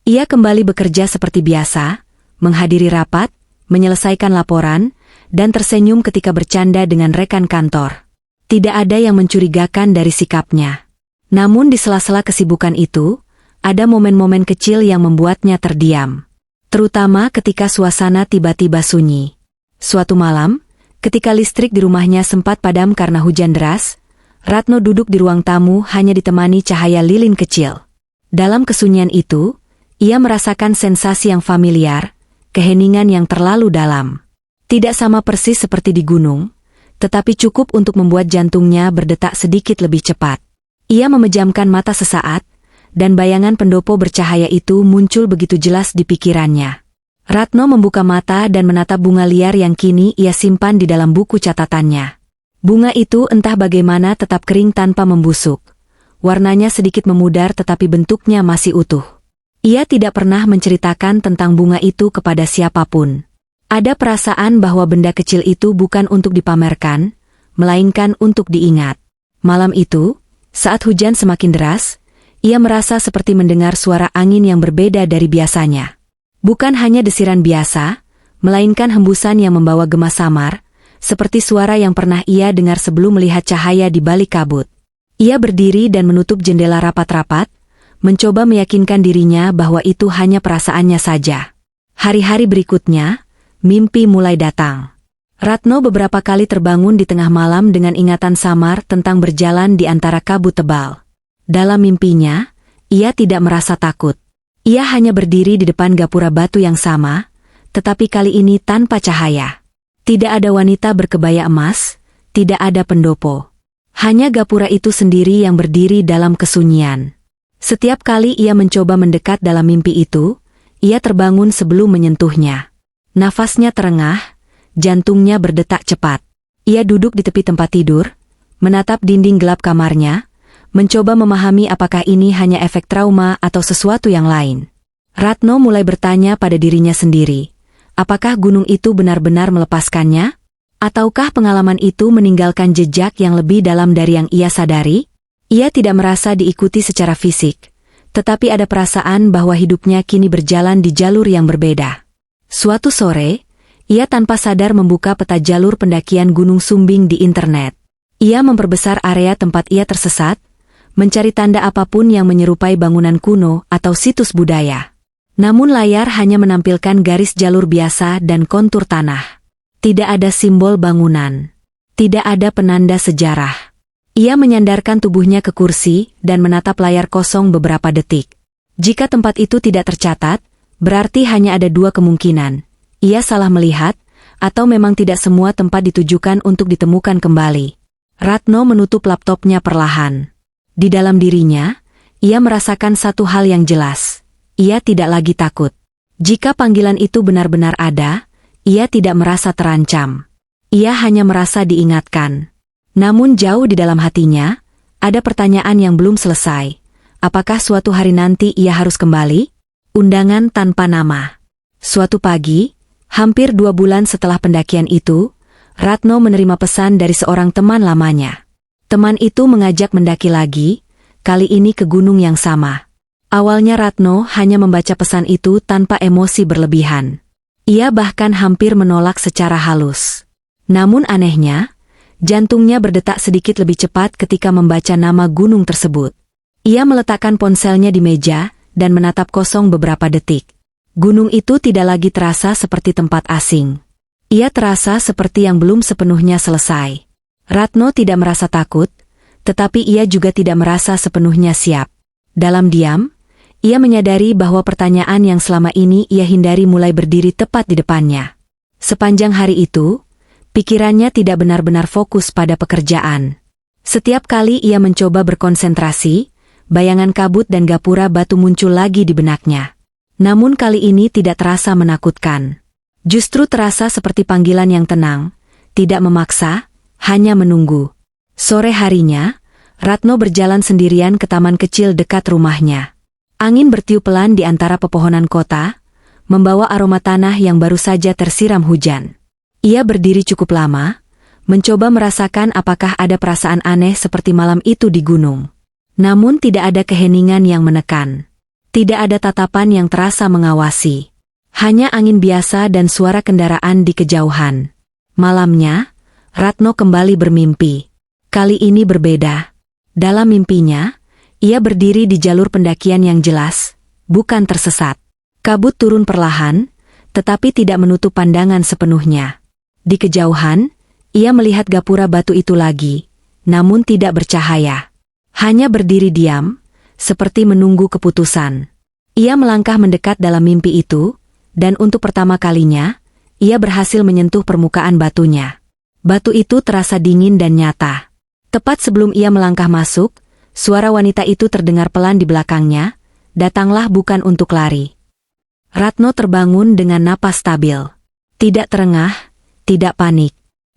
Ia kembali bekerja seperti biasa, menghadiri rapat, menyelesaikan laporan, dan tersenyum ketika bercanda dengan rekan kantor. Tidak ada yang mencurigakan dari sikapnya. Namun di sela-sela kesibukan itu, ada momen-momen kecil yang membuatnya terdiam. Terutama ketika suasana tiba-tiba sunyi. Suatu malam, ketika listrik di rumahnya sempat padam karena hujan deras, Ratno duduk di ruang tamu hanya ditemani cahaya lilin kecil. Dalam kesunyian itu, ia merasakan sensasi yang familiar, keheningan yang terlalu dalam. Tidak sama persis seperti di gunung, tetapi cukup untuk membuat jantungnya berdetak sedikit lebih cepat. Ia memejamkan mata sesaat, dan bayangan pendopo bercahaya itu muncul begitu jelas di pikirannya. Ratno membuka mata dan menatap bunga liar yang kini ia simpan di dalam buku catatannya. Bunga itu entah bagaimana tetap kering tanpa membusuk. Warnanya sedikit memudar tetapi bentuknya masih utuh. Ia tidak pernah menceritakan tentang bunga itu kepada siapapun. Ada perasaan bahwa benda kecil itu bukan untuk dipamerkan, melainkan untuk diingat. Malam itu, saat hujan semakin deras, ia merasa seperti mendengar suara angin yang berbeda dari biasanya. Bukan hanya desiran biasa, melainkan hembusan yang membawa gema samar, seperti suara yang pernah ia dengar sebelum melihat cahaya di balik kabut. Ia berdiri dan menutup jendela rapat-rapat, mencoba meyakinkan dirinya bahwa itu hanya perasaannya saja. Hari-hari berikutnya, mimpi mulai datang. Ratno beberapa kali terbangun di tengah malam dengan ingatan samar tentang berjalan di antara kabut tebal. Dalam mimpinya, ia tidak merasa takut. Ia hanya berdiri di depan gapura batu yang sama, tetapi kali ini tanpa cahaya. Tidak ada wanita berkebaya emas, tidak ada pendopo. Hanya gapura itu sendiri yang berdiri dalam kesunyian. Setiap kali ia mencoba mendekat dalam mimpi itu, ia terbangun sebelum menyentuhnya. Nafasnya terengah, jantungnya berdetak cepat. Ia duduk di tepi tempat tidur, menatap dinding gelap kamarnya, mencoba memahami apakah ini hanya efek trauma atau sesuatu yang lain. Ratno mulai bertanya pada dirinya sendiri. Apakah gunung itu benar-benar melepaskannya? Ataukah pengalaman itu meninggalkan jejak yang lebih dalam dari yang ia sadari? Ia tidak merasa diikuti secara fisik, tetapi ada perasaan bahwa hidupnya kini berjalan di jalur yang berbeda. Suatu sore, ia tanpa sadar membuka peta jalur pendakian Gunung Sumbing di internet. Ia memperbesar area tempat ia tersesat, mencari tanda apapun yang menyerupai bangunan kuno atau situs budaya. Namun layar hanya menampilkan garis jalur biasa dan kontur tanah. Tidak ada simbol bangunan. Tidak ada penanda sejarah. Ia menyandarkan tubuhnya ke kursi dan menatap layar kosong beberapa detik. Jika tempat itu tidak tercatat, berarti hanya ada dua kemungkinan. Ia salah melihat, atau memang tidak semua tempat ditujukan untuk ditemukan kembali. Ratno menutup laptopnya perlahan. Di dalam dirinya, ia merasakan satu hal yang jelas. Ia tidak lagi takut. Jika panggilan itu benar-benar ada, ia tidak merasa terancam. Ia hanya merasa diingatkan. Namun jauh di dalam hatinya, ada pertanyaan yang belum selesai. Apakah suatu hari nanti ia harus kembali? Undangan tanpa nama. Suatu pagi, hampir 2 bulan setelah pendakian itu, Ratno menerima pesan dari seorang teman lamanya. Teman itu mengajak mendaki lagi, kali ini ke gunung yang sama. Awalnya Ratno hanya membaca pesan itu tanpa emosi berlebihan. Ia bahkan hampir menolak secara halus. Namun anehnya, jantungnya berdetak sedikit lebih cepat ketika membaca nama gunung tersebut. Ia meletakkan ponselnya di meja dan menatap kosong beberapa detik. Gunung itu tidak lagi terasa seperti tempat asing. Ia terasa seperti yang belum sepenuhnya selesai. Ratno tidak merasa takut, tetapi ia juga tidak merasa sepenuhnya siap. Dalam diam, ia menyadari bahwa pertanyaan yang selama ini ia hindari mulai berdiri tepat di depannya. Sepanjang hari itu, pikirannya tidak benar-benar fokus pada pekerjaan. Setiap kali ia mencoba berkonsentrasi, bayangan kabut dan gapura batu muncul lagi di benaknya. Namun kali ini tidak terasa menakutkan. Justru terasa seperti panggilan yang tenang, tidak memaksa, hanya menunggu. Sore harinya, Ratno berjalan sendirian ke taman kecil dekat rumahnya. Angin bertiup pelan di antara pepohonan kota, membawa aroma tanah yang baru saja tersiram hujan. Ia berdiri cukup lama, mencoba merasakan apakah ada perasaan aneh seperti malam itu di gunung. Namun tidak ada keheningan yang menekan. Tidak ada tatapan yang terasa mengawasi. Hanya angin biasa dan suara kendaraan di kejauhan. Malamnya, Ratno kembali bermimpi. Kali ini berbeda. Dalam mimpinya, ia berdiri di jalur pendakian yang jelas, bukan tersesat. Kabut turun perlahan, tetapi tidak menutup pandangan sepenuhnya. Di kejauhan, ia melihat gapura batu itu lagi, namun tidak bercahaya. Hanya berdiri diam, seperti menunggu keputusan. Ia melangkah mendekat dalam mimpi itu, dan untuk pertama kalinya, ia berhasil menyentuh permukaan batunya. Batu itu terasa dingin dan nyata. Tepat sebelum ia melangkah masuk, suara wanita itu terdengar pelan di belakangnya, datanglah bukan untuk lari. Ratno terbangun dengan napas stabil. Tidak terengah, tidak panik.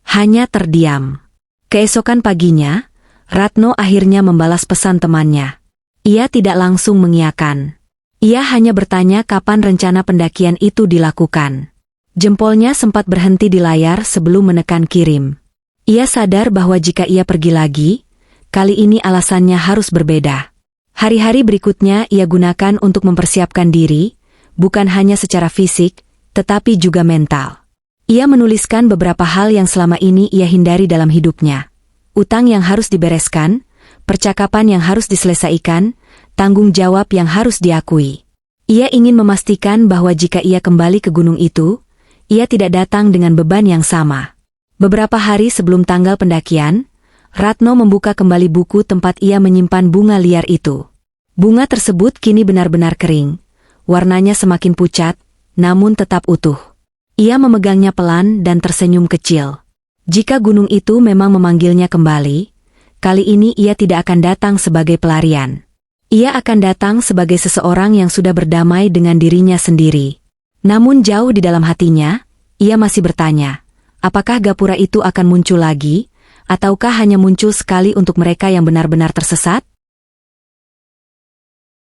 Hanya terdiam. Keesokan paginya, Ratno akhirnya membalas pesan temannya. Ia tidak langsung mengiyakan. Ia hanya bertanya kapan rencana pendakian itu dilakukan. Jempolnya sempat berhenti di layar sebelum menekan kirim. Ia sadar bahwa jika ia pergi lagi, kali ini alasannya harus berbeda. Hari-hari berikutnya ia gunakan untuk mempersiapkan diri, bukan hanya secara fisik, tetapi juga mental. Ia menuliskan beberapa hal yang selama ini ia hindari dalam hidupnya. Utang yang harus dibereskan, percakapan yang harus diselesaikan, tanggung jawab yang harus diakui. Ia ingin memastikan bahwa jika ia kembali ke gunung itu, ia tidak datang dengan beban yang sama. Beberapa hari sebelum tanggal pendakian, Ratno membuka kembali buku tempat ia menyimpan bunga liar itu. Bunga tersebut kini benar-benar kering. Warnanya semakin pucat, namun tetap utuh. Ia memegangnya pelan dan tersenyum kecil. Jika gunung itu memang memanggilnya kembali, kali ini ia tidak akan datang sebagai pelarian. Ia akan datang sebagai seseorang yang sudah berdamai dengan dirinya sendiri. Namun jauh di dalam hatinya, ia masih bertanya, apakah gapura itu akan muncul lagi, ataukah hanya muncul sekali untuk mereka yang benar-benar tersesat?